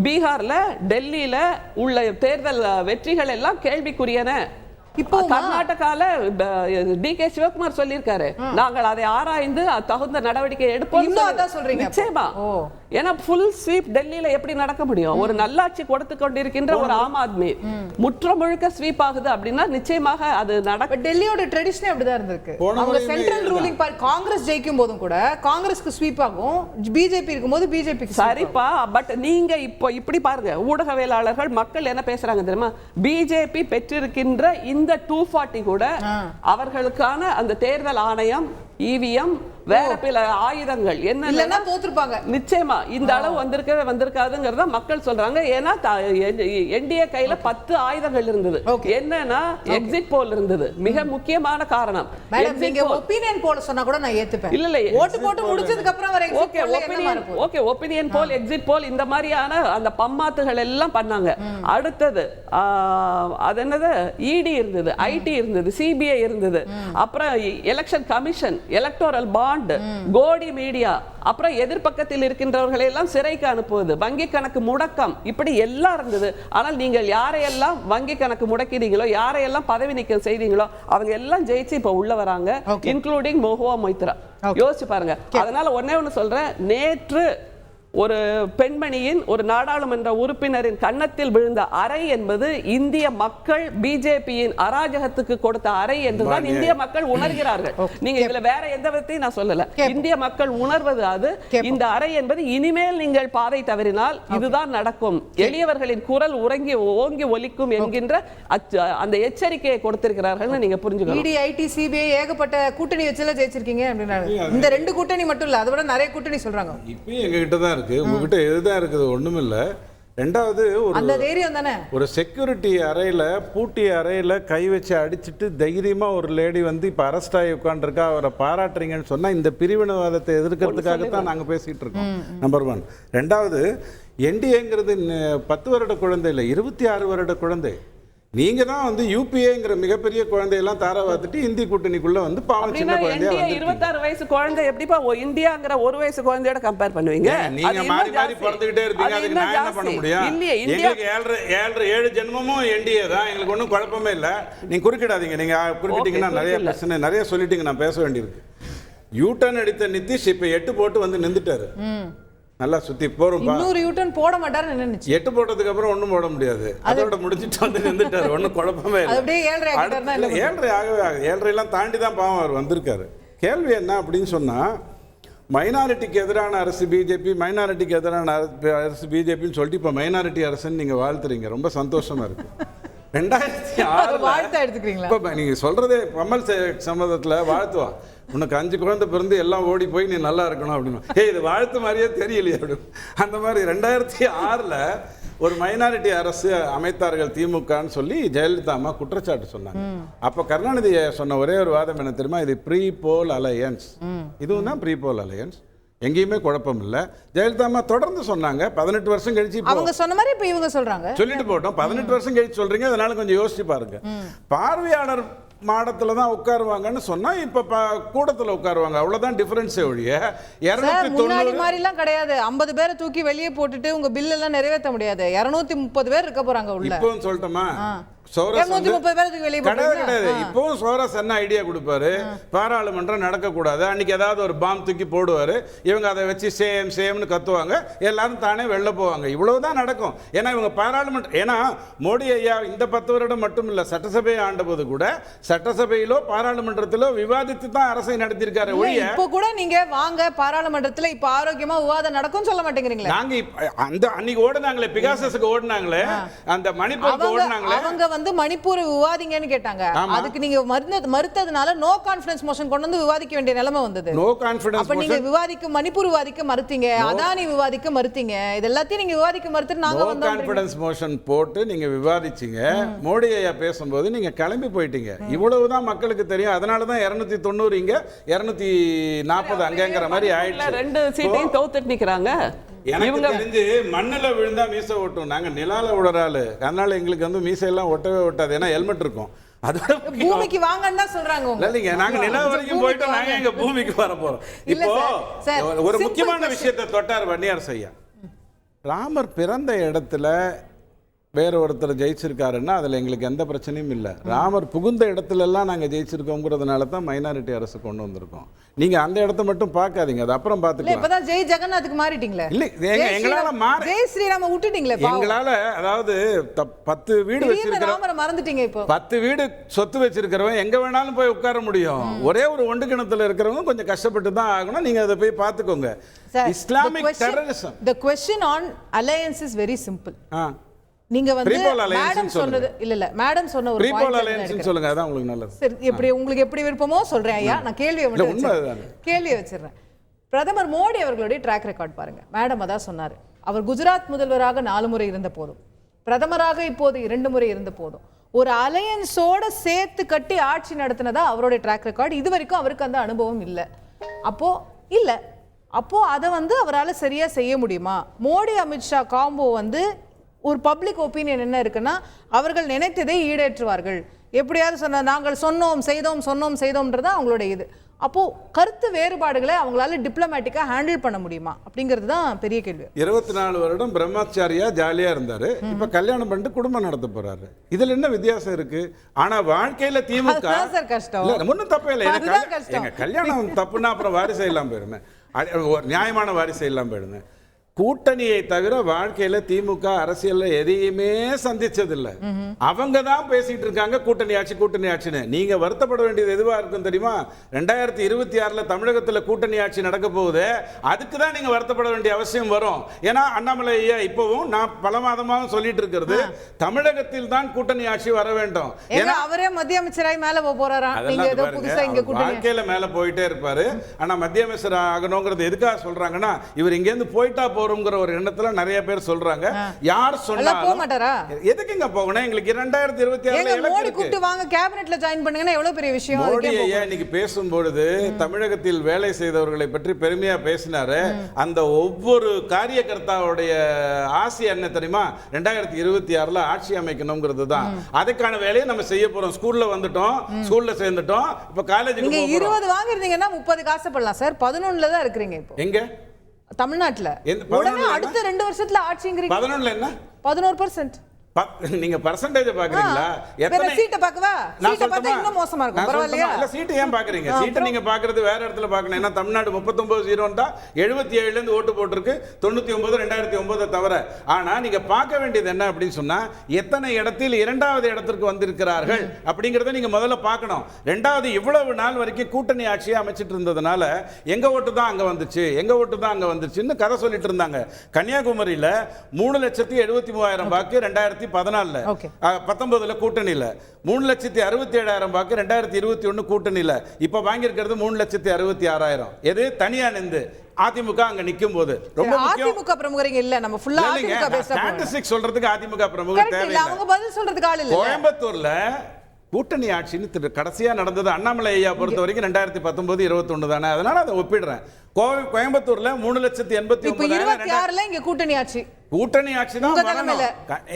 பீகார்ல, டெல்லியில உள்ள தேர்தல் வெற்றிகள் எல்லாம் கேள்விக்குரியன. இப்போ கர்நாடகால DK சிவகுமார் சொல்லியிருக்காரு, நாங்கள் அதை ஆராய்ந்து தகுந்த நடவடிக்கை எடுப்போம். நிச்சயமா. ஏன்னா ஃபுல் ஸ்வீப் டெல்லியில எப்படி நடக்க முடியும்? ஒரு நல்லாட்சி கொடுத்து கொண்டிருக்கின்ற ஒரு ஆம் ஆத்மி முற்ற முழுக்க ஸ்வீப் ஆகுது அப்படின்னா நிச்சயமாக அது நடக்க. டெல்லியோட ட்ரெடிஷனே அப்படிதான் இருந்திருக்கு. அவங்க சென்ட்ரல் ரூலிங் காங்கிரஸ் ஜெயிக்கும் போதும் கூட காங்கிரஸ்க்கு ஸ்வீப் ஆகும், BJP இருக்கும்போது BJPக்கு. சரிப்பா, பட் நீங்க இப்போ இப்படி பாருங்க, ஊடகவியலாளர்கள் மக்கள் என்ன பேசுறாங்க தெரியுமா? BJP பெற்றிருக்கின்ற இந்த 240 கூட அவர்களுக்கான அந்த தேர்தல் ஆணையம், EVM, வேற பல ஆயுதங்கள் என்ன தோத்துருப்பாங்க. நிச்சயமா இந்த அளவு வந்திருக்காதுங்கிறத மக்கள் சொல்றாங்க. ஏன்னா NDA கையில 10 ஆயுதங்கள் இருந்தது. என்னன்னா எக்ஸிட் போல் இருந்தது. மிக முக்கியமான காரணம். ஒபினியன் போல் சொன்னா கூட நான் ஏத்துப்பேன். இல்ல இல்ல, ஓட்டு போட்டு முடிச்சதுக்கு அப்புறம் வர ஒபினியன் போல், எக்ஸிட் போல், இந்த மாதிரியான அந்த பம்மாத்துகள் எல்லாம் பண்ணாங்க. அடுத்தது அது என்னது, ED இருந்தது, IT இருந்தது, CBI இருந்தது, அப்புறம் எலெக்ஷன் கமிஷன், எலக்டோரல் பாண்ட், கோடி மீடியா, அப்புறம் எதிர்பக்கத்தில் இருக்கின்றவர்களை எல்லாம் சிறைக்கு அனுப்புவது, வங்கி கணக்கு முடக்கம், இப்படி எல்லாம் இருந்தது. ஆனால் நீங்கள் யாரையெல்லாம் வங்கி கணக்கு முடக்கிறீங்களோ, யாரையெல்லாம் பதவி நீக்கம் செய்தீங்களோ அவங்க எல்லாம் ஜெயிச்சு இப்ப உள்ள வராங்க, இன்க்ளூடிங் மொஹுவா மொய்த்ரா. யோசிச்சு பாருங்க. அதனால ஒன்னே ஒண்ணு சொல்றேன், நேற்று ஒரு பெண்மணியின் ஒரு நாடாளுமன்ற உறுப்பினரின் கன்னத்தில் விழுந்த அறை என்பது இந்திய மக்கள் பிஜேபியின் அராஜகத்துக்கு கொடுத்த அறை என்றுதான் இந்திய மக்கள் உணர்கிறார்கள். நீங்க இதுல வேற எந்த விதத்தையும் நான் சொல்லல. இந்திய மக்கள் உணர்வது அது. இந்த அறை என்பது இனிமேல் நீங்கள் பாதை தவறினால் இதுதான் நடக்கும், எளியவர்களின் குரல் ஓங்கி ஒலிக்கும் என்கின்ற அந்த எச்சரிக்கையை கொடுத்திருக்கிறார்கள். நீங்க புரிஞ்சுக்கணும். இடி, ஐடி, சிபிஐ ஏகப்பட்ட கூட்டணி வச்சுல ஜெயிச்சிருக்கீங்க அப்படின்னா இந்த 2 கூட்டணி மட்டும் இல்ல, அதை விட நிறைய கூட்டணி சொல்றாங்க. இப்பயும் எங்க கிட்ட தான் இருக்கு, உங்ககிட்ட எதுதான் இருக்குது? ஒண்ணும் இல்ல. ரெண்டாவது அந்த தைரியம் தானே. ஒரு செக்யூரிட்டி அறையில பூட்டிய அறையில கை வச்சு அடிச்சுட்டு தைரியமா ஒரு லேடி வந்து இப்ப அரெஸ்ட் ஆகி உட்காந்துருக்கா, அவரை பாராட்டுறீங்கன்னு சொன்னா இந்த பிரிவினவாதத்தை எதிர்க்கிறதுக்காக தான் நாங்க பேசிட்டு இருக்கோம். நம்பர் 1. ரெண்டாவது, என்டிஏங்கிறது 10 வருட குழந்தை இல்லை, 26 வருட குழந்தை. நீங்க தான் வந்து யூபிஏங்கிற மிகப்பெரிய குழந்தையெல்லாம் தார பார்த்துட்டு இந்தி கூட்டணிக்குள்ள வந்து பாவம் சின்ன குழந்தையா வந்து 26 வயசு குழந்தை எப்படிப்பா இந்தியாங்கிற 1 வயசு குழந்தையோட கம்பேர் பண்ணுவீங்க? நீங்க மாறி மாறி பிறந்துகிட்டே இருப்பீங்க, அதுக்கு நான் என்ன பண்ண முடியும்? எங்களுக்கு 7 ஜென்மமும் என்டிஏ தான், எங்களுக்கு ஒன்றும் குழப்பமே இல்லை. நீங்க குறுக்கிடாதீங்க. நீங்க குறுக்கிட்டீங்கன்னா நிறைய பிரச்சனை நிறைய சொல்லிட்டீங்க, நான் பேச வேண்டியிருக்கு. யூட்டர்ன் அடித்த நிதிஷ் இப்ப 8 போட்டு வந்து நின்றுட்டாரு. நல்லா சுத்தி போறோம். இன்னொரு யூட்டர்ன் போட மாட்டாருன்னு நினைச்சு 8 போட்டதுக்கு அப்புறம் ஒண்ணும் போட முடியாது, அதோட முடிஞ்சிட்டு வந்து நின்றுட்டாரு. ஒன்றும் குழப்பமே இல்லை. 7:30 ஆகவே 7:30 தாண்டி தான் பாவம் அவர் வந்திருக்காரு. கேள்வி என்ன அப்படின்னு சொன்னா, மைனாரிட்டிக்கு எதிரான அரசு பிஜேபி, மைனாரிட்டிக்கு எதிரான அரசு பிஜேபின்னு சொல்லிட்டு இப்போ மைனாரிட்டி அரசுன்னு நீங்க வாழ்த்துறீங்க, ரொம்ப சந்தோஷமா இருக்கு. 2006 எடுத்துக்கிறீங்களா? இப்போ நீங்க சொல்றதே கமல் சம்மதத்துல வாழ்த்துவா, உனக்கு 5 குழந்தை பிறந்து எல்லாம் ஓடி போய் நீ நல்லா இருக்கணும் அப்படின்னு. இது வாழ்த்து மாதிரியே தெரியலையே அப்படின்னு. அந்த மாதிரி 2006 ஒரு மைனாரிட்டி அரசு அமைத்தார்கள் திமுகன்னு சொல்லி ஜெயலலிதா அம்மா குற்றச்சாட்டு சொன்னாங்க. அப்ப கருணாநிதி சொன்ன ஒரே ஒரு வாதம் என்ன தெரியுமா? இது ப்ரீ போல் அலையன்ஸ், இதுவும் தான் ப்ரீ போல் அலையன்ஸ், எங்கேயுமே குழப்பம் இல்லை. ஜெயலலிதா அம்மா தொடர்ந்து சொன்னாங்க. 18 வருஷம் கழிச்சு அவங்க சொன்ன மாதிரி இப்ப இவங்க சொல்றாங்க, சொல்லிட்டு போட்டோம். 18 வருஷம் கழிச்சு சொல்றீங்க, அதனால கொஞ்சம் யோசிச்சு பாருங்க. பார்வையாளர் மாடத்துல தான் உட்காருவாங்கன்னு சொன்னா இப்ப கூடத்துல உட்காருவாங்க, அவ்வளவுதான் டிஃபரன்ஸே ஒழிய 290 மாதிரி எல்லாம் கிடையாது. 50 பேரை தூக்கி வெளியே போட்டுட்டு உங்க பில் எல்லாம் நிறைவேற்ற முடியாது. 230 பேர் இருக்க போறாங்க உள்ள. இப்பவும் சொல்லட்டுமா, இப்பவும் சோரஸ் என்ன ஐடியா கொடுப்பாரு, பாராளுமன்றம் நடக்கக்கூடாது, அன்னைக்கு ஏதாவது ஒரு பாம் தூக்கி போடுவாரு, இவங்க அதை வச்சு சேம் சேம்னு கத்துவாங்க, எல்லாரும் தானே வெளில போவாங்க. இவ்வளவுதான் நடக்கும். ஏன்னா இவங்க பாராளுமன்றம், ஏன்னா மோடி ஐயா இந்த 10 வருடம் மட்டும் இல்ல, சட்டசபையை ஆண்ட போது கூட சட்டசபையிலோ பாராளுமன்றத்திலோ விவாதித்து தான் அரசை நடத்திருக்காரு. இப்ப கூட நீங்க வாங்க பாராளுமன்றத்துல இப்ப ஆரோக்கியமா விவாதம் நடக்கும் சொல்ல மாட்டேங்கிறீங்களா? நாங்க அந்த அன்னைக்கு ஓடுனாங்களே, பிகாசஸ்க்கு ஓடுனாங்களே, அந்த மணிப்பூருக்கு ஓடுனாங்களே, அவங்க வந்து மணிப்பூர் விவாதிங்கன்னு கேட்டாங்க. அதுக்கு நீங்க மறுத்ததுனால நோ கான்ஃபிடன்ஸ் மோஷன் கொண்டு வந்து விவாதிக்க வேண்டிய நிலைமை வந்தது. நோ கான்ஃபிடன்ஸ் அப்ப நீங்க விவாதிக்க மணிப்பூர் விவாதிக்க மறுத்தீங்க, அதானி விவாதிக்க மறுத்தீங்க, இது எல்லாத்தையும் நீங்க விவாதிக்க மறுத்துட்டு நாங்க வந்தோம். நோ கான்ஃபிடன்ஸ் மோஷன் போட்டு நீங்க விவாதிச்சீங்க. மோடி ஐயா பேசும்போது நீங்க கிளம்பி போயிட்டீங்க. இவ்வளவுதான் மக்களுக்கு தெரியும். அதனால தான் 290 இங்க 240 அங்கங்கிற மாதிரி ஆயிடுச்சு. 2 சீட்டையும் தோத்துட்டு நிக்கறாங்க. எனக்கு தெரிஞ்சு மண்ணில் விழுந்தா மீசை ஓட்டும், நாங்க நிலால விடுறாள், அதனால எங்களுக்கு வந்து மீசையெல்லாம் ஒட்டவே ஒட்டாது, ஏன்னா ஹெல்மெட் இருக்கும். பூமிக்கு வாங்கன்னு தான் சொல்றாங்க. இல்லைங்க, நாங்க நிலா வரைக்கும் போயிட்டு நாங்க எங்க பூமிக்கு வர போறோம். இப்போ ஒரு முக்கியமான விஷயத்தை தொட்டார் வன்னியார் ஐயா. ராமர் பிறந்த இடத்துல வேற ஒருத்தர் ஜெயிச்சிருக்காருன்னா அதில் எங்களுக்கு எந்த பிரச்சனையும் இல்லை. ராமர் புகுந்த இடத்துல எல்லாம் நாங்கள் ஜெயிச்சிருக்கோங்கிறதுனால தான் மைனாரிட்டி அரசு கொண்டு வந்திருக்கோம். நீங்க அந்த இடத்தை மட்டும் பார்க்காதீங்க, அது அப்புறம் பார்த்துக்கலாம். இப்பதான் ஜெய் ஜெகநாத்துக்கு மாறிட்டீங்களே. இல்ல, எங்களால ஜெய் ஸ்ரீராம விட்டுட்டீங்களே. எங்களால அதாவது 10 வீடு வச்சிருக்கிறவங்க மறந்துட்டீங்க. இப்போ 10 வீடு சொத்து வச்சிருக்கிறவங்க எங்க வேணாலும் போய் உட்கார முடியும். ஒரே ஒரு ஒண்டு கிணத்துல இருக்கிறவங்க கொஞ்சம் கஷ்டப்பட்டு தான் ஆகணும். நீங்க அதை போய் பார்த்துக்கோங்க. Islamic terrorism. The question on alliance is very simple. நீங்க வந்து மேடம் சொன்னது இல்ல மேடம் சொன்ன ஒரு ப்ரீபோல் அலையன்ஸ் சொல்லுங்க, அதான் உங்களுக்கு நல்லது. சரி, எப்படி உங்களுக்கு எப்படி விருப்பமோ சொல்றேன் ஐயா. நான் கேள்வியை வச்சிடுறேன். பிரதமர் மோடி அவர்களுடைய ட்ராக் ரெக்கார்ட் பாருங்க. மேடம் அதான் சொன்னாரு, அவர் குஜராத் முதல்வராக 4 முறை இருந்த போதும், பிரதமராக இப்போது 2 முறை இருந்த போதும், ஒரு அலையன்ஸோட சேர்த்து கட்டி ஆட்சி நடத்தினதா அவருடைய ட்ராக் ரெக்கார்ட். இது வரைக்கும் அவருக்கு அந்த அனுபவம் இல்லை. அப்போ அதை வந்து அவரால் சரியா செய்ய முடியுமா? மோடி அமித்ஷா காம்போ வந்து ஒரு பப்ளிக் ஒப்பீனியன் என்ன இருக்குன்னா, அவர்கள் நினைத்ததை ஈடேற்றுவார்கள். எப்படியாவது சொன்ன நாங்கள் சொன்னோம் செய்தோம்ன்றது அவங்களுடைய இது. அப்போ கருத்து வேறுபாடுகளை அவங்களால டிப்ளமேட்டிக்கா ஹேண்டில் பண்ண முடியுமா அப்படிங்கிறது தான் பெரிய கேள்வி. 24 வருடம் பிரம்மச்சாரியா ஜாலியா இருந்தாரு, இப்ப கல்யாணம் பண்ணிட்டு குடும்பம் நடத்த போறாரு. இதுல என்ன வித்தியாசம் இருக்கு? ஆனா வாழ்க்கையில திமுக கஷ்டம் ஒன்னும் தப்பே இல்லை. கல்யாணம் தப்புன்னா அப்புறம் வாரிசை இல்லாம போயிருமே, நியாயமான வாரிசை இல்லாம போயிடுங்க. கூட்டணியை தவிர வாழ்க்கையில திமுக அரசியல்ல எதையுமே சந்திச்சதில்லை. அவங்க தான் பேசிட்டு இருக்காங்க கூட்டணி ஆட்சின்னு. நீங்க வருத்தப்பட வேண்டியது எதுவா இருக்கும் தெரியுமா? 2026 தமிழகத்துல கூட்டணி ஆட்சி நடக்க போகுது. அதுக்கு தான் நீங்க வருத்தப்பட வேண்டிய அவசியம் வரும். ஏன்னா அண்ணாமலை ஐயா இப்பவும் நான் பல மாதமாக சொல்லிட்டு இருக்கிறது, தமிழகத்தில் தான் கூட்டணி ஆட்சி வர வேண்டும். ஏன்னா அவரே மத்திய அமைச்சராய் மேல போறாராம். நீங்க ஏதோ புதுசா இங்க கூட்டணி வாழ்க்கையில மேல போயிட்டே இருப்பாரு. ஆனா மத்திய அமைச்சர் ஆகணுங்கிறது எதுக்காக சொல்றாங்கன்னா, இவர் இங்க இருந்து போயிட்டா போறோம்ங்கிற ஒரு எண்ணத்துல நிறைய பேர் சொல்றாங்க. யார் சொன்னாலும் போக மாட்டாரா? எதுக்குங்க போகணும்? எங்களுக்கு 2026 மோடி கூப்பிட்டு வாங்க கேபினெட்ல ஜாயின் பண்ணுங்கன்னா எவ்வளவு பெரிய விஷயம். மோடி ஐயா இன்னைக்கு பேசும்பொழுது தமிழகத்தில் வேலை செய்தவர்களை பற்றி பெருமையா பேசினாரு. அந்த ஒவ்வொரு காரியகர்த்தாவுடைய ஆசை என்ன தெரியுமா? 2026 ஆட்சி அமைக்கணும்ங்கிறது தான். அதுக்கான வேலையை நம்ம செய்ய போறோம். ஸ்கூல்ல வந்துட்டோம், ஸ்கூல்ல சேர்ந்துட்டோம். இப்ப காலேஜுக்கு நீங்க 20 வாங்கிருந்தீங்கன்னா 30 காசப்படலாம் சார். 11ல தான் இருக்கீங்க இப்போ. எங்க? தமிழ்நாட்டுல. உடனே அடுத்த 2 வருஷத்துல ஆட்சிங்கிறீங்க. 11ல என்ன? 11%. நீங்க பர்சன்டேஜ் பாக்குறீங்களா? எத்தனை சீட் பாக்கவா? சீட் பார்த்தா இன்னும் மோசமா இருக்கும். பரவாயில்லையா? இல்ல சீட் ஏன் பாக்குறீங்க? சீட் நீங்க பாக்குறது வேற இடத்துல பார்க்கணும். ஏன்னா தமிழ்நாடு 39 தான் 77ல இருந்து ஓட்டு போட்டுருக்கு. 99 2009 தவிர. ஆனா நீங்க பார்க்க வேண்டியது என்ன அப்படின்னு சொன்னா, எத்தனை இடத்தில் 2வது இடத்திற்கு வந்திருக்கிறார்கள் அப்படிங்கறத நீங்க முதல்ல பார்க்கணும். ரெண்டாவது, இவ்வளவு நாள் வரைக்கும் கூட்டணி ஆட்சியை அமைச்சிட்டு இருந்ததுனால எங்க ஓட்டு தான் அங்க வந்துச்சு, எங்க ஓட்டு தான் அங்க வந்துச்சுன்னு கதை சொல்லிட்டு இருந்தாங்க. கன்னியாகுமரியில 3,73,000 வாக்கு 2014 கூட்டணியில, 3,67,000 வாக்கு 2021 கூட்டணியில, இப்ப வாங்கியிருக்கிறது 3,66,000. எது தனியா நின்று அதிமுக அங்க நிக்கும் போது ரொம்ப முக்கியம். அதிமுக பிரமுகரிங்க இல்ல, நம்ம ஃபுல்லா அதிமுக பேசறோம். ஸ்டாட்டிஸ்டிக்ஸ் சொல்றதுக்கு அதிமுக பிரமுகர் தேவையில்லை. அவங்க பதில் சொல்றதுக்கு ஆள் இல்ல. கோயம்புத்தூர்ல கூட்டணி ஆட்சின்னு கடைசியா நடந்தது அண்ணாமலை ஐயா பொறுத்த வரைக்கும் 2019 21 தானே. அதனால அதை ஒப்பிடுறேன். கோயம்புத்தூர்ல 3,89,000 இங்க கூட்டணி ஆட்சி. கூட்டணி ஆட்சி தான் வரணும்.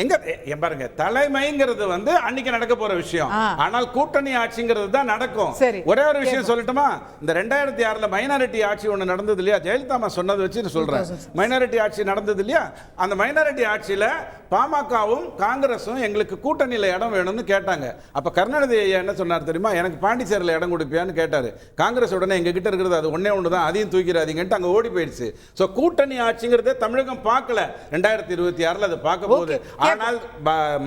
எங்க பாருங்க, தலைமைங்கிறது வந்து அன்னைக்கு நடக்க போற விஷயம். ஆனால் கூட்டணி ஆட்சிங்கிறது தான் நடக்கும். ஒரே ஒரு விஷயம் சொல்லட்டுமா? இந்த 2006 மைனாரிட்டி ஆட்சி ஒண்ணு நடந்தது இல்லையா? ஜெயலலிதா சொன்னது வச்சு சொல்றேன். மைனாரிட்டி ஆட்சி நடந்தது இல்லையா? அந்த மைனாரிட்டி ஆட்சியில பாமகவும் காங்கிரஸும் எங்களுக்கு கூட்டணியில இடம் வேணும்னு கேட்டாங்க. அப்ப கருணாநிதி ஐயா என்ன சொன்னார் தெரியுமா? எனக்கு பாண்டிச்சேரியில இடம் கொடுப்பியான்னு கேட்டாரு. காங்கிரஸ் உடனே எங்க கிட்ட இருக்கிறது அது ஒண்ணே ஒன்று தான், அதையும் தூக்கிறாதீங்கன்ட்டு அங்க ஓடி போயிடுச்சு. சோ கூட்டணி ஆட்சிங்கிறதே தமிழகம் பார்க்கல. 2026 அது பார்க்க போகுது. ஆனால்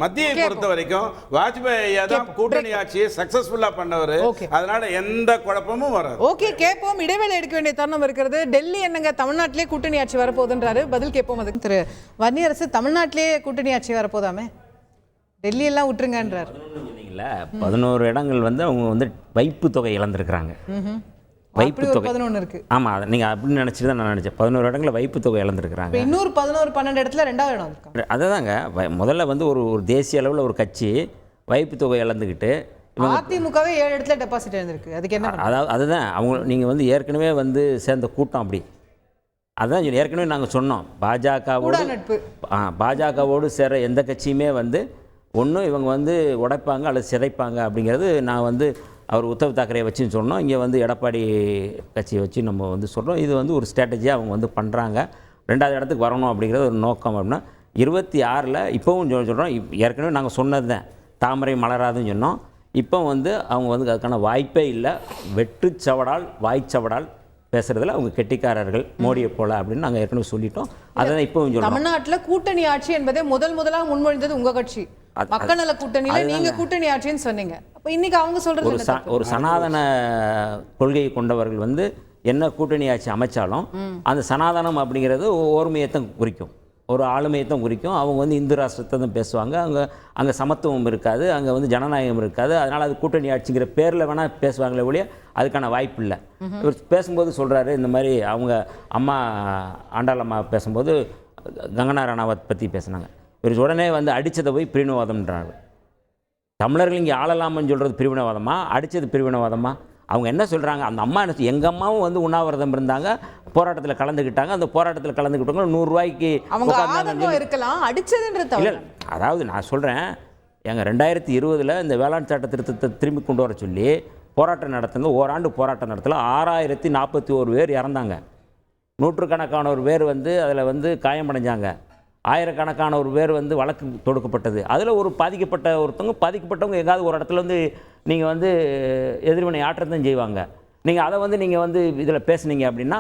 மத்தியை பொறுத்த வரைக்கும் வாஜ்பாய் ஐயா தான் கூட்டணி ஆட்சியை சக்சஸ்ஃபுல்லா பண்ணவர். அதனால எந்த குழப்பமும் வராது. ஓகே, கேட்போம். இடைவேளை எடுக்க வேண்டிய தருணம் இருக்கிறது. டெல்லி என்னங்க தமிழ்நாட்டிலே கூட்டணி ஆட்சி வரப்போகுதுன்றாரு. பதில் கேட்போம். அதுக்கு திரு வன்னியரசு, தமிழ்நாட்டிலே கூட்டணி ஆட்சி வரப்போதாமே, டெல்லி எல்லாம் விட்டுருங்கன்றார். 11 இடங்கள் வந்து அவங்க வந்து வைப்பு தொகை இழந்திருக்கிறாங்க. வைப்பு தொகை 11 இருக்கு. ஆமா, நீங்க அப்படின்னு நினைச்சிட்டு தான் நான் நினைச்சேன். 11 இடங்களில் வைப்பு தொகை இழந்திருக்கிறாங்க. இன்னொரு 11-12 இடத்துல 2வது இடம் இருக்கு. அதுதாங்க முதல்ல வந்து ஒரு தேசிய அளவில் ஒரு கட்சி வைப்பு தொகை இழந்துக்கிட்டு, அதிமுகவே 7 இடத்துல டெபாசிட் இருந்திருக்கு. அதுக்கு என்ன? அதாவது அதுதான் அவங்க நீங்கள் வந்து ஏற்கனவே வந்து சேர்ந்த கூட்டம் அப்படி. அதுதான் ஏற்கனவே நாங்கள் சொன்னோம், பாஜகவோடு சேர எந்த கட்சியுமே வந்து ஒன்றும் இவங்க வந்து உடைப்பாங்க அல்லது சிதைப்பாங்க அப்படிங்கிறது நான் வந்து அவர் உத்தவ் தாக்கரே வச்சுன்னு சொன்னோம். இங்கே வந்து எடப்பாடி கட்சியை வச்சு நம்ம வந்து சொல்கிறோம். இது வந்து ஒரு ஸ்ட்ராட்டஜியாக அவங்க வந்து பண்ணுறாங்க. 2வது இடத்துக்கு வரணும் அப்படிங்கிறது ஒரு நோக்கம். அப்படின்னா 26 இப்போவும் சொல்கிறோம், ஏற்கனவே நாங்கள் சொன்னது தான், தாமரை மலராதுன்னு சொன்னோம். இப்போ வந்து அவங்க வந்து அதுக்கான வாய்ப்பே இல்லை. வெட்டுச்சவடால் வாய்ச்சவடால் பேசுறதுல அவங்க கெட்டிக்காரர்கள், மோடியை போல அப்படின்னு நாங்கள் ஏற்கனவே சொல்லிட்டோம். அதான் இப்போ தமிழ்நாட்டில் கூட்டணி ஆட்சி என்பதே முதலாக முன்மொழிந்தது உங்க கட்சி. மக்கள் நல கூட்டணியில நீங்க கூட்டணி ஆட்சின்னு சொன்னீங்க. அப்ப இன்னைக்கு அவங்க சொல்றது ஒரு சனாதன கொள்கையை கொண்டவர்கள் வந்து என்ன கூட்டணி ஆட்சி அமைச்சாலும் அந்த சனாதனம் அப்படிங்கிறது ஒருமையத்தை குறிக்கும், ஒரு ஆளுமையத்தான் குறிக்கும். அவங்க வந்து இந்து ராஷ்டிரத்தை தான் பேசுவாங்க. அங்கே சமத்துவம் இருக்காது, அங்கே வந்து ஜனநாயகம் இருக்காது. அதனால் அது கூட்டணி ஆட்சிங்கிற பேரில் வேணால் பேசுவாங்களே ஒழிய அதுக்கான வாய்ப்பு இல்லை. இவர் பேசும்போது சொல்கிறாரு, இந்த மாதிரி அவங்க அம்மா ஆண்டாளம்மா பேசும்போது கங்கனா ரணாவத் பற்றி பேசினாங்க. இவர் உடனே வந்து அடித்ததை போய் பிரிவினவாதம்ன்றாங்க. தமிழர்கள் இங்கே ஆளலாமன்னு சொல்கிறது பிரிவினவாதமா, அடித்தது பிரிவினவாதமா? அவங்க என்ன சொல்கிறாங்க, அந்த அம்மா என்ன, எங்கள் அம்மாவும் வந்து உண்ணாவிரதம் இருந்தாங்க, போராட்டத்தில் கலந்துக்கிட்டாங்க. அந்த போராட்டத்தில் கலந்துக்கிட்டவங்க 100 ரூபாய்க்கு இருக்கலாம். அடிச்சதுன்றது இல்லை. அதாவது நான் சொல்கிறேன், எங்கள் 2020 இந்த வேளாண் சட்ட திருத்தத்தை திரும்பி கொண்டு வர சொல்லி போராட்டம் நடத்துனது, ஓராண்டு போராட்டம் நடத்தல 6041 பேர் இறந்தாங்க. 100கணக்கானோர் பேர் வந்து அதில் வந்து காயமடைஞ்சாங்க. 1000கணக்கானோர் பேர் வந்து வழக்கு தொடுக்கப்பட்டது. அதில் ஒரு பாதிக்கப்பட்டவங்க எங்காவது ஒரு இடத்துல வந்து நீங்கள் வந்து எதிர்வினை ஆற்றத்தான் செய்வாங்க. நீங்கள் அதை வந்து நீங்கள் வந்து இதில் பேசுனீங்க அப்படின்னா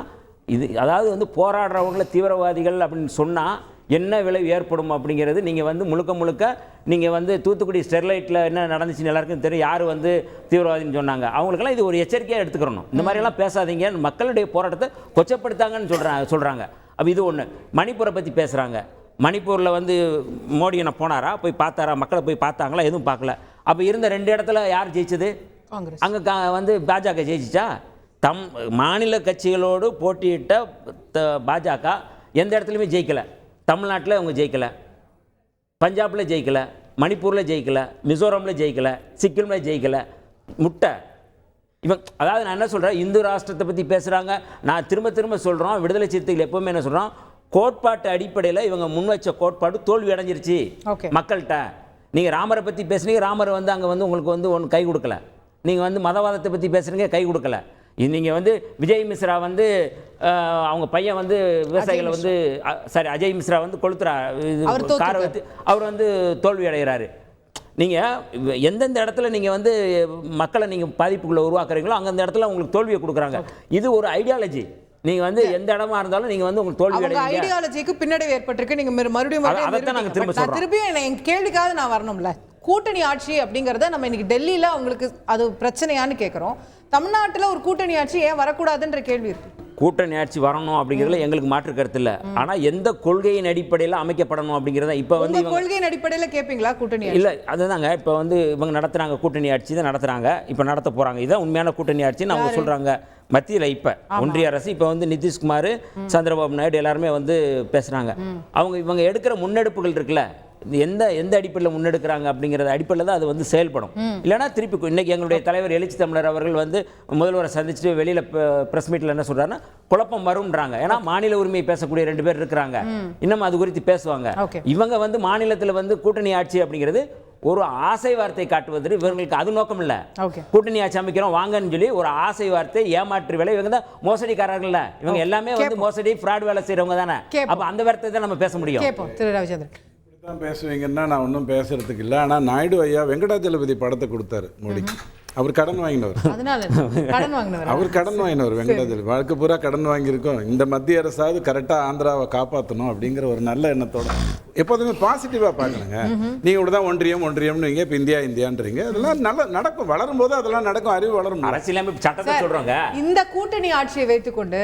இது அதாவது வந்து போராடுறவங்கள தீவிரவாதிகள் அப்படின்னு சொன்னால் என்ன விளைவு ஏற்படும் அப்படிங்கிறது நீங்கள் வந்து முழுக்க நீங்கள் வந்து தூத்துக்குடி ஸ்டெர்லைட்டில் என்ன நடந்துச்சுன்னு எல்லாருக்கும் தெரியும். யார் வந்து தீவிரவாதின்னு சொன்னாங்க, அவங்களுக்கெல்லாம் இது ஒரு எச்சரிக்கையாக எடுத்துக்கிறணும். இந்த மாதிரியெல்லாம் பேசாதீங்க, மக்களுடைய போராட்டத்தை கொச்சப்படுத்தாங்கன்னு சொல்கிறாங்க. அப்போ இது ஒன்று. மணிப்பூரை பற்றி பேசுகிறாங்க. மணிப்பூரில் வந்து மோடி என்ன போனாரா, போய் பார்த்தாரா, மக்களை போய் பார்த்தாங்களா? எதுவும் பார்க்கல. அப்போ இருந்த 2 இடத்துல யார் ஜெயிச்சது? காங்கிரஸ். அங்கே வந்து பாஜக ஜெயிச்சிச்சா? மாநில கட்சிகளோடு போட்டியிட்ட பாஜக எந்த இடத்துலையுமே ஜெயிக்கலை. தமிழ்நாட்டில் அவங்க ஜெயிக்கலை, பஞ்சாபில் ஜெயிக்கலை, மணிப்பூரில் ஜெயிக்கலை, மிசோரமில் ஜெயிக்கலை, சிக்கிமில் ஜெயிக்கலை. முட்டை அதாவது நான் என்ன சொல்கிறேன், இந்து ராஷ்டிரத்தை பற்றி பேசுகிறாங்க. நான் திரும்ப சொல்கிறோம், விடுதலை சிறுத்தைகள் எப்போவுமே என்ன சொல்கிறோம், கோட்பாட்டு அடிப்படையில் இவங்க முன் வச்ச கோட்பாடு தோல்வி அடைஞ்சிருச்சு மக்கள்கிட்ட. நீங்கள் ராமரை பற்றி பேசுனீங்க, ராமர் வந்து அங்கே வந்து உங்களுக்கு வந்து ஒன்று கை கொடுக்கல. நீங்கள் வந்து மதவாதத்தை பற்றி பேசுகிறீங்க, கை கொடுக்கல. நீங்கள் வந்து விஜய் மிஸ்ரா வந்து அவங்க பையன் வந்து விவசாயிகளை வந்து அஜய் மிஸ்ரா வந்து கொளுத்துறா காரை வச்சு அவர் வந்து தோல்வி அடைகிறாரு. நீங்கள் எந்தெந்த இடத்துல நீங்கள் வந்து மக்களை நீங்கள் பாதிப்புக்குள்ளே உருவாக்குறீங்களோ அந்தந்த இடத்துல உங்களுக்கு தோல்வியை கொடுக்குறாங்க. இது ஒரு ஐடியாலஜி. நீங்கள் வந்து எந்த இடமா இருந்தாலும் நீங்கள் வந்து உங்களுக்கு தோல்வி அடைவீங்க. ஐடியாலஜிக்கு பின்னடைவு ஏற்பட்டிருக்கு. நீங்கள் மறுபடியும் அதைத்தான் நாங்கள் திருப்பியும் என் கேள்விக்காக நான் வரணும்ல. கூட்டணி ஆட்சி அப்படிங்கிறத நம்ம இன்னைக்கு டெல்லியில் அவங்களுக்கு அது பிரச்சனையான்னு கேட்குறோம். தமிழ்நாட்டில் ஒரு கூட்டணி ஆட்சி ஏன் வரக்கூடாதுன்ற கேள்வி இருக்கு. கூட்டணி ஆட்சி வரணும் அப்படிங்கிறதுல எங்களுக்கு மாற்று கருத்து இல்லை. ஆனால் எந்த கொள்கையின் அடிப்படையில் அமைக்கப்படணும் அப்படிங்கிறத இப்போ வந்து கொள்கையின் அடிப்படையில் கேட்பீங்களா கூட்டணி? இல்லை, அதுதாங்க. இப்போ வந்து இவங்க நடத்துகிறாங்க, கூட்டணி ஆட்சி தான் நடத்துகிறாங்க, இப்போ நடத்த போகிறாங்க. இதுதான் உண்மையான கூட்டணி ஆட்சின்னு அவங்க சொல்கிறாங்க. மத்தியில் இப்போ ஒன்றிய அரசு இப்போ வந்து நிதிஷ்குமார், சந்திரபாபு நாயுடு எல்லாருமே வந்து பேசுகிறாங்க. இவங்க எடுக்கிற முன்னெடுப்புகள் இருக்குல்ல, எந்த அடிப்படையில் முன்னெடுக்கிறாங்க அப்படிங்கிறத அடிப்படையில் தான் அது வந்து செயல்படும். இல்லைனா திருப்பி இன்னைக்கு எங்களுடைய தலைவர் எழுச்சி தமிழர் அவர்கள் வந்து முதல்வரை சந்திச்சுட்டு வெளியில் ப்ரெஸ் மீட்டில் என்ன சொல்கிறாருன்னா, குழப்பம் வரும்ன்றாங்க. ஏன்னா மாநில உரிமை பேசக்கூடிய 2 பேர் இருக்கிறாங்க, இன்னும் அது குறித்து பேசுவாங்க. இவங்க வந்து மாநிலத்தில் வந்து கூட்டணி ஆட்சி அப்படிங்கிறது ஒரு ஆசை வார்த்தை காட்டுவது, இவங்களுக்கு அது நோக்கம் இல்லை. கூட்டணி ஆட்சி அமைக்கிறோம் வாங்கன்னு சொல்லி ஒரு ஆசை வார்த்தை, ஏமாற்று வேலை. இவங்க தான் மோசடிக்காரர்கள். இவங்க எல்லாமே வந்து மோசடி ஃப்ராட் வேலை செய்கிறவங்க தானே. அப்போ அந்த வார்த்தை தான் நம்ம பேச முடியும். திரு ரவிச்சந்திரன் தான் பேசுவீங்கன்னா நான் ஒன்றும் பேசுறதுக்கு இல்லை. ஆனால் நாயுடு ஐயா வெங்கடாஜலபதி படத்தை கொடுத்தாரு மோடிக்கு. அவர் கடன் வாங்கினவர். அவர் கடன் வாங்கினவர் வெங்கடாஜலபதி. வாழ்க்கை பூரா கடன் வாங்கியிருக்கோம். இந்த மத்திய அரசாவது கரெக்டாக ஆந்திராவை காப்பாற்றணும் அப்படிங்கிற ஒரு நல்ல எண்ணத்தோட எப்போதுமே பாசிட்டிவாக பார்க்கணுங்க. நீங்கள் இப்படி தான் ஒன்றியம்னு வைங்க, இப்போ இந்தியான்றீங்க. அதெல்லாம் நல்லா நடக்கும், வளரும் போது அதெல்லாம் நடக்கும், அறிவு வளரும். அரசியலமைப்பு சட்டத்தை சொல்கிறோங்க. இந்த கூட்டணி ஆட்சியை வைத்துக்கொண்டு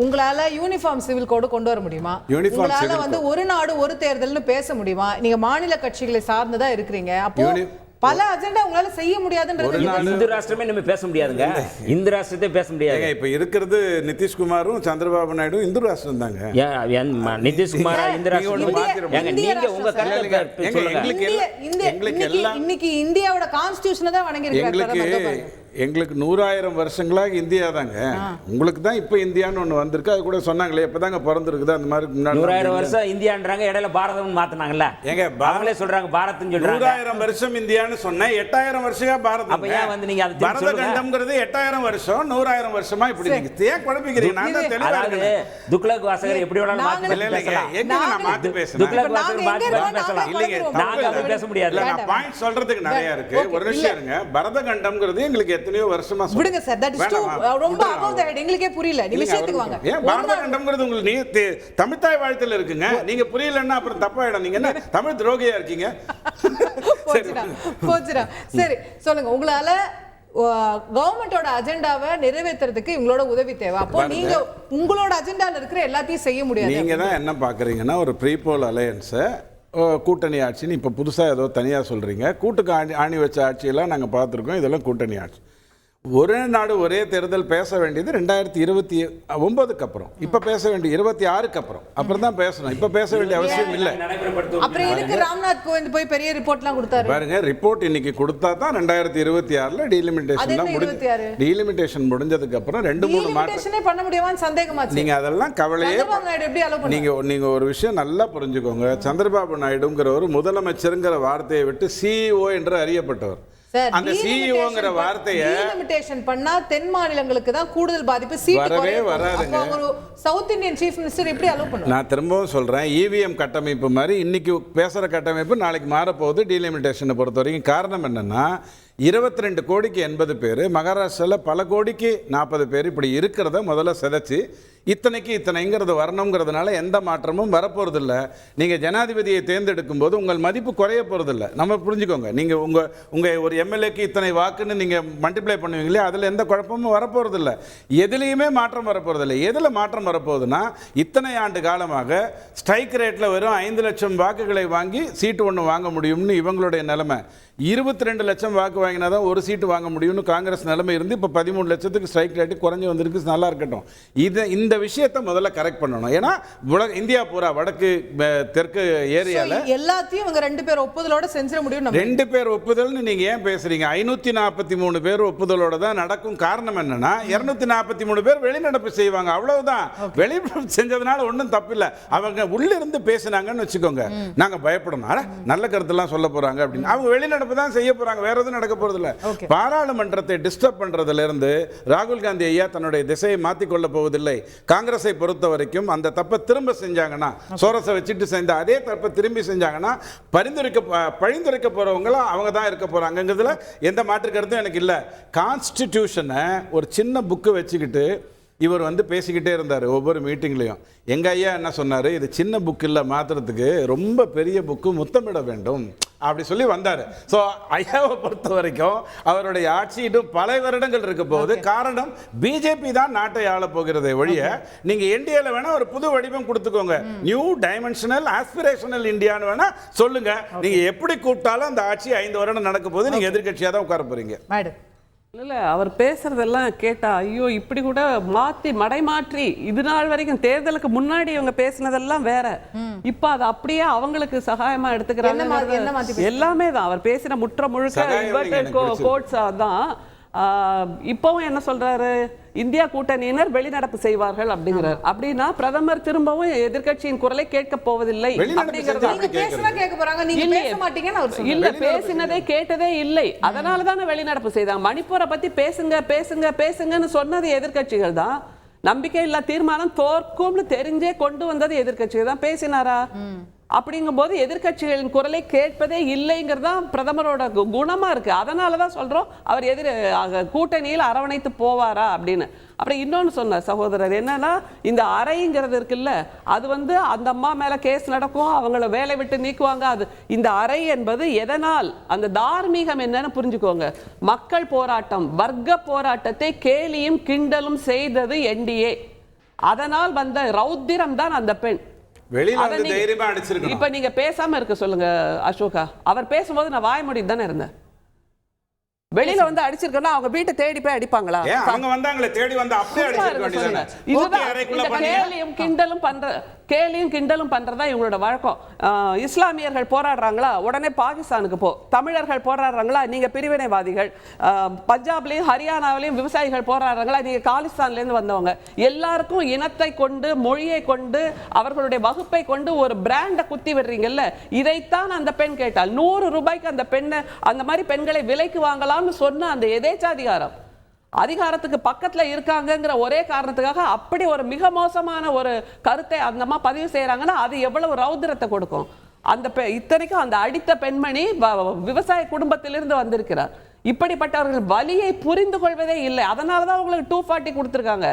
உங்களால் யூனிஃபார்ம் சிவில் கோடு கொண்டு வர முடியுமா? உங்களால் வந்து ஒரு நாடு ஒரு தேர்தல்னு பேச முடியுமா? நீங்க மாநில கட்சிகளை சார்ந்துதா இருக்கிறீங்க. அப்போ பல அஜெண்டா உங்களால செய்ய முடியாதுன்றது. இந்து ராஷ்டிரமே நம்ம பேச முடியாதுங்க. இந்து ராஷ்டிரத்தை பேச முடியாது. இப்ப இருக்கிறது நிதிஷ்குமாரும் சந்திரபாபு நாயுடு இந்து ராஷ்டிரம் தாங்க. நிதிஷ்குமாரா இந்து ராஷ்டிரம்? நீங்க உங்க கருத்தை சொல்லுங்க. இன்னைக்கு இந்தியாவோட கான்ஸ்டிடியூஷனை தான் வணங்கி இருக்காங்க. எங்களுக்கு 100,000 வருஷங்களாக இந்தியா தாங்க. உங்களுக்கு தான் இப்போ இந்தியான்னு ஒன்று வந்திருக்கு. அது கூட சொன்னாங்களே எப்போதாங்க பிறந்திருக்குது அந்த மாதிரி. 100,000 வருஷம் இந்தியான்றாங்க, இடையில பாரதம் மாத்தினாங்கல்ல. எங்க அவங்களே சொல்றாங்க பாரத்னு சொல்றாங்க. 100,000 வருஷம் இந்தியான்னு சொன்னேன், 8,000 வருஷமா பாரதம். அப்ப ஏன் வந்து நீங்க அது பாரத கண்டம்ங்கிறது 8,000 வருஷம், 100,000 வருஷமா இப்படி நீங்க ஏன் குழப்பிக்கிறீங்க? நான் தான் தெளிவா இருக்கேன். துக்ளக் வாசகர் எப்படி வேணாலும் மாத்தி பேசலாம். எங்க நான் மாத்தி பேசுறேன்? துக்ளக் வாசகர் மாத்தி பேசலாம். இல்லைங்க, நாங்க அப்படி பேச முடியாது. நான் பாயிண்ட் சொல்றதுக்கு நிறைய இருக்கு. ஒரு நிமிஷம் இருங்க. பாரத கண்டம்ங்கிறது எங்களுக்கு எத்தனையோ வருஷமா விடுங்க சார். தட் இஸ் டூ ரொம்ப above the head. எங்களுக்கே புரியல. நீங்க விஷயத்துக்கு வாங்க. ஏன் பாரத கண்டம்ங்கிறது உங்களுக்கு தமிழ் தாய் வாழ்த்துல இருக்குங்க. நீங்க புரியலன்னா அப்புறம் தப்பாயிடும். நீங்க என்ன தமிழ் துரோகியா இருக்கீங்க? போச்சுடா. சரி சொல்லுங்க, உங்களால கவர்மெண்டோட அஜெண்டாவை நிறைவேற்றுறதுக்கு இவங்களோட உதவி தேவை. அப்போ நீங்க உங்களோட அஜெண்டால இருக்கிற எல்லாத்தையும் செய்ய முடியாது. நீங்க தான் என்ன பாக்குறீங்கன்னா ஒரு ப்ரீபோல் அலையன்ஸை கூட்டணி ஆட்சின்னு இப்போ புதுசாக ஏதோ தனியாக சொல்கிறீங்க. கூட்டுக்கு ஆணி வச்ச ஆட்சியெல்லாம் நாங்கள் பார்த்துருக்கோம். இதெல்லாம் கூட்டணி ஆட்சி. ஒரே நாடு ஒரே தேர்தல் பேச வேண்டியது 2029க்கு அப்புறம். இப்போ பேச வேண்டிய 26க்கு அப்புறம் தான் பேசணும். இப்போ பேச வேண்டிய அவசியம் இல்லை. அப்புறம் எதுக்கு ராம்நாத் கோவிந்த் போய் பெரிய ரிப்போர்ட்லாம் கொடுத்தாரு பாருங்க. ரிப்போர்ட் இன்னைக்கு கொடுத்தா தான் 2026ல டீலிமிட்டேஷன் முடிஞ்சதுக்கு அப்புறம் 2-3 மாதம் பண்ண முடியுமான்னு சந்தேகமாச்சு. நீங்க அதெல்லாம் கவலையே நீங்க ஒரு விஷயம் நல்லா புரிஞ்சுக்கோங்க. சந்திரபாபு நாயுடுங்கிற ஒரு முதலமைச்சருங்கிற வார்த்தையை விட்டு சிஇஓ என்று அறியப்பட்டவர். அந்த சிஇஓங்கிற வார்த்தையை லிமிட்டேஷன் பண்ணா தென் மாநிலங்களுக்கு தான் கூடுதல் பாதிப்பு. வரவே வராதுங்க. ஒரு சவுத் இந்தியன் சீஃப் மினிஸ்டர் எப்படி அலோ பண்ணுவாங்க? நான் திரும்பவும் சொல்றேன், இவிஎம் கட்டமைப்பு மாதிரி இன்னைக்கு பேசுற கட்டமைப்பு நாளைக்கு மாறப்போகுது டீலிமிட்டேஷனை பொறுத்த வரைக்கும். காரணம் என்னன்னா 22 கோடிக்கு 80 பேர், மகாராஷ்டிராவில் பல கோடிக்கு 40 பேர் இப்படி இருக்கிறத முதல்ல சிதைச்சு இத்தனைக்கு இத்தனைங்கிறது வரணுங்கிறதுனால எந்த மாற்றமும் வரப்போகிறதில்ல. நீங்கள் ஜனாதிபதியை தேர்ந்தெடுக்கும் போது உங்கள் மதிப்பு குறைய போகிறதில்ல. நம்ம புரிஞ்சுக்கோங்க, நீங்கள் உங்கள் ஒரு எம்எல்ஏக்கு இத்தனை வாக்குன்னு நீங்கள் மல்டிப்ளை பண்ணுவீங்களே, அதில் எந்த குழப்பமும் வரப்போகிறதில்ல. எதுலேயுமே மாற்றம் வரப்போகிறதில்ல. எதில் மாற்றம் வரப்போகுதுன்னா, இத்தனை ஆண்டு காலமாக ஸ்ட்ரைக் ரேட்டில் வெறும் 5 லட்சம் வாக்குகளை வாங்கி சீட்டு ஒன்று வாங்க முடியும்னு இவங்களுடைய நிலைமை. 22 லட்சம் வாக்கு வாங்கினா தான் ஒரு சீட்டு வாங்க முடியும்னு காங்கிரஸ் நிலைமை இருந்து இப்போ 13 லட்சத்துக்கு ஸ்ட்ரைக் ரேட்டு குறைஞ்சி வந்திருக்கு. நல்லா இருக்கட்டும். இந்த விஷயத்தை முதல்ல கரெக்ட் பண்ணணும். ஏன்னா இந்தியா பூரா வடக்கு தெற்கு ஏரியாவில் எல்லாத்தையும் இவங்க 2 பேர் ஒப்புதலோட செஞ்சிட முடியும். 2 பேர் ஒப்புதல்னு நீங்க ஏன் பேசுறீங்க? 543 பேர் ஒப்புதலோட தான் நடக்கும். காரணம் என்னன்னா 243 பேர் வெளிநடப்பு செய்வாங்க, அவ்வளவுதான். வெளிநடப்பு செஞ்சதுனால ஒன்றும் தப்பில்லை. அவங்க உள்ள இருந்து பேசினாங்கன்னு வச்சுக்கோங்க, நாங்க பயப்படணும், நல்ல கருத்தெல்லாம் சொல்ல போறாங்க அப்படின்னு. அவங்க வெளிநடப்பு தான் செய்ய போறாங்க, வேற எதுவும் நடக்க போறது இல்ல. பாராளுமன்றத்தை டிஸ்டர்ப் பண்றதுல இருந்து ராகுல் காந்தி ஐயா தன்னுடைய திசையை மாற்றிக்கொள்ள போவதில்லை. காங்கிரஸை பொறுத்த வரைக்கும் அந்த தப்பை திரும்ப செஞ்சாங்கன்னா, சோரஸை வச்சுட்டு செஞ்ச அதே தப்பை திரும்பி செஞ்சாங்கன்னா பழிந்துரைக்க போறவங்களும் அவங்க தான் இருக்க போறாங்கிறதுல எந்த மாற்று கருத்தும் எனக்கு இல்லை. கான்ஸ்டிடியூஷனை ஒரு சின்ன புக்கு வச்சுக்கிட்டு இவர் பேசிக்கிட்டே இருந்தார் ஒவ்வொரு மீட்டிங்லையும். எங்கள் ஐயா என்ன சொன்னார், இது சின்ன புக்கு இல்லை, மாற்றுறதுக்கு ரொம்ப பெரிய புக்கு, முத்தமிட வேண்டும் அப்படி சொல்லி வந்தார். ஸோ ஐயாவை பொறுத்த வரைக்கும் அவருடைய ஆட்சி இன்னும் பல வருடங்கள் இருக்க போகுது. காரணம், பிஜேபி தான் நாட்டை ஆள போகிறதே ஒழிய, நீங்கள் என்டிஏல வேணா ஒரு புது வடிவம் கொடுத்துக்கோங்க, நியூ டைமென்ஷனல் ஆஸ்பிரேஷனல் இந்தியான்னு வேணா சொல்லுங்க. நீங்கள் எப்படி கூப்பிட்டாலும் அந்த ஆட்சி 5 வருடம் நடக்க போது, நீங்கள் எதிர்கட்சியாக தான் உட்கார போறீங்க. இல்ல அவர் பேசுறதெல்லாம் கேட்டா ஐயோ இப்படி கூட மடைமாற்றி இது நாள் வரைக்கும் தேர்தலுக்கு முன்னாடி இவங்க பேசினதெல்லாம் வேற, இப்ப அது அப்படியே அவங்களுக்கு சகாயமா எடுத்துக்கிறாங்க. எல்லாமே தான் அவர் பேசின முற்ற முழுக்க கோட்ஸ் தான். இப்பவும் என்ன சொல்றாரு, இந்தியா கூட்டணியினர் வெளிநடப்பு செய்வார்கள் அப்படிங்கிறார். அப்படின்னா பிரதமர் திரும்பவும் எதிர்க்கட்சியின் குரலை கேட்க போவதில்லை இல்ல, பேசினதே கேட்டதே இல்லை. அதனாலதானே வெளிநடப்பு செய்தாங்க. மணிப்பூரை பத்தி பேசுங்க பேசுங்க பேசுங்கன்னு சொன்னது எதிர்க்கட்சிகள் தான். நம்பிக்கை இல்லா தீர்மானம் தோற்கும்னு தெரிஞ்சே கொண்டு வந்தது எதிர்க்கட்சிகள் தான். பேசினாரா? அப்படிங்கும் போது எதிர்க்கட்சிகளின் குரலை கேட்பதே இல்லைங்கிறதா பிரதமரோட குணமா இருக்கு. அதனாலதான் சொல்றோம் அவர் கூட்டணியில் அரவணைத்து போவாரா அப்படின்னு. அப்புறம் இன்னொன்னு சொன்னார் சகோதரர், என்னன்னா இந்த அறைங்கிறது இருக்குல்ல, அது அந்த அம்மா மேல கேஸ் நடக்கும், அவங்கள வேலை விட்டு நீக்குவாங்க. அது இந்த அறை என்பது எதனால், அந்த தார்மீகம் என்னன்னு புரிஞ்சுக்கோங்க. மக்கள் போராட்டம், வர்க்க போராட்டத்தை கேலியும் கிண்டலும் செய்தது என்டிஏ. அதனால் வந்த ரௌத்திரம் தான் அந்த பெண். இப்ப நீங்க பேசாம இருக்க சொல்லுங்க அசோகா. அவர் பேசும்போது நான் வாய் மூடிட்டு தானே இருந்தேன். வெளியில அடிச்சிருக்கா, அவங்க வீட்டை தேடி போய் அடிப்பாங்களா? அவங்க வந்தாங்களே, தேடி வந்து அப்படியே அடிச்சிருக்காங்க. கேலியும் கிண்டலும் பண்றதா இவங்களோட வழக்கம். இஸ்லாமியர்கள் போராடுறாங்களா, உடனே பாகிஸ்தானுக்கு போ. தமிழர்கள் போராடுறாங்களா, நீங்க பிரிவினைவாதிகள். பஞ்சாப்லயும் ஹரியானாவிலையும் விவசாயிகள் போராடுறாங்களா, நீங்க காலிஸ்தான்ல இருந்து வந்தவங்க. எல்லாருக்கும் இனத்தை கொண்டு, மொழியை கொண்டு, அவர்களுடைய வகுப்பை கொண்டு ஒரு பிராண்டை குத்தி விடுறீங்கல்ல. இதைத்தான் அந்த பெண் கேட்டால். 100 ரூபாய்க்கு அந்த பெண்ணை, அந்த மாதிரி பெண்களை விலைக்கு வாங்கலாம்னு சொன்ன அந்த எதேச்சாதிகாரம், அதிகாரத்துக்கு பக்கத்துல இருக்காங்கங்கிற ஒரே காரணத்துக்காக அப்படி ஒரு மிக மோசமான ஒரு கருத்தை அந்த அம்மா பதிவு செய்யறாங்கன்னா அது எவ்வளவு ரௌத்திரத்தை கொடுக்கும். அந்த இத்தனைக்கும் அந்த அடித்த பெண்மணி விவசாய குடும்பத்திலிருந்து வந்திருக்கிறார். இப்படிப்பட்டவர்கள் வலியை புரிந்து கொள்வதே இல்லை. அதனாலதான் உங்களுக்கு 240 கொடுத்திருக்காங்க.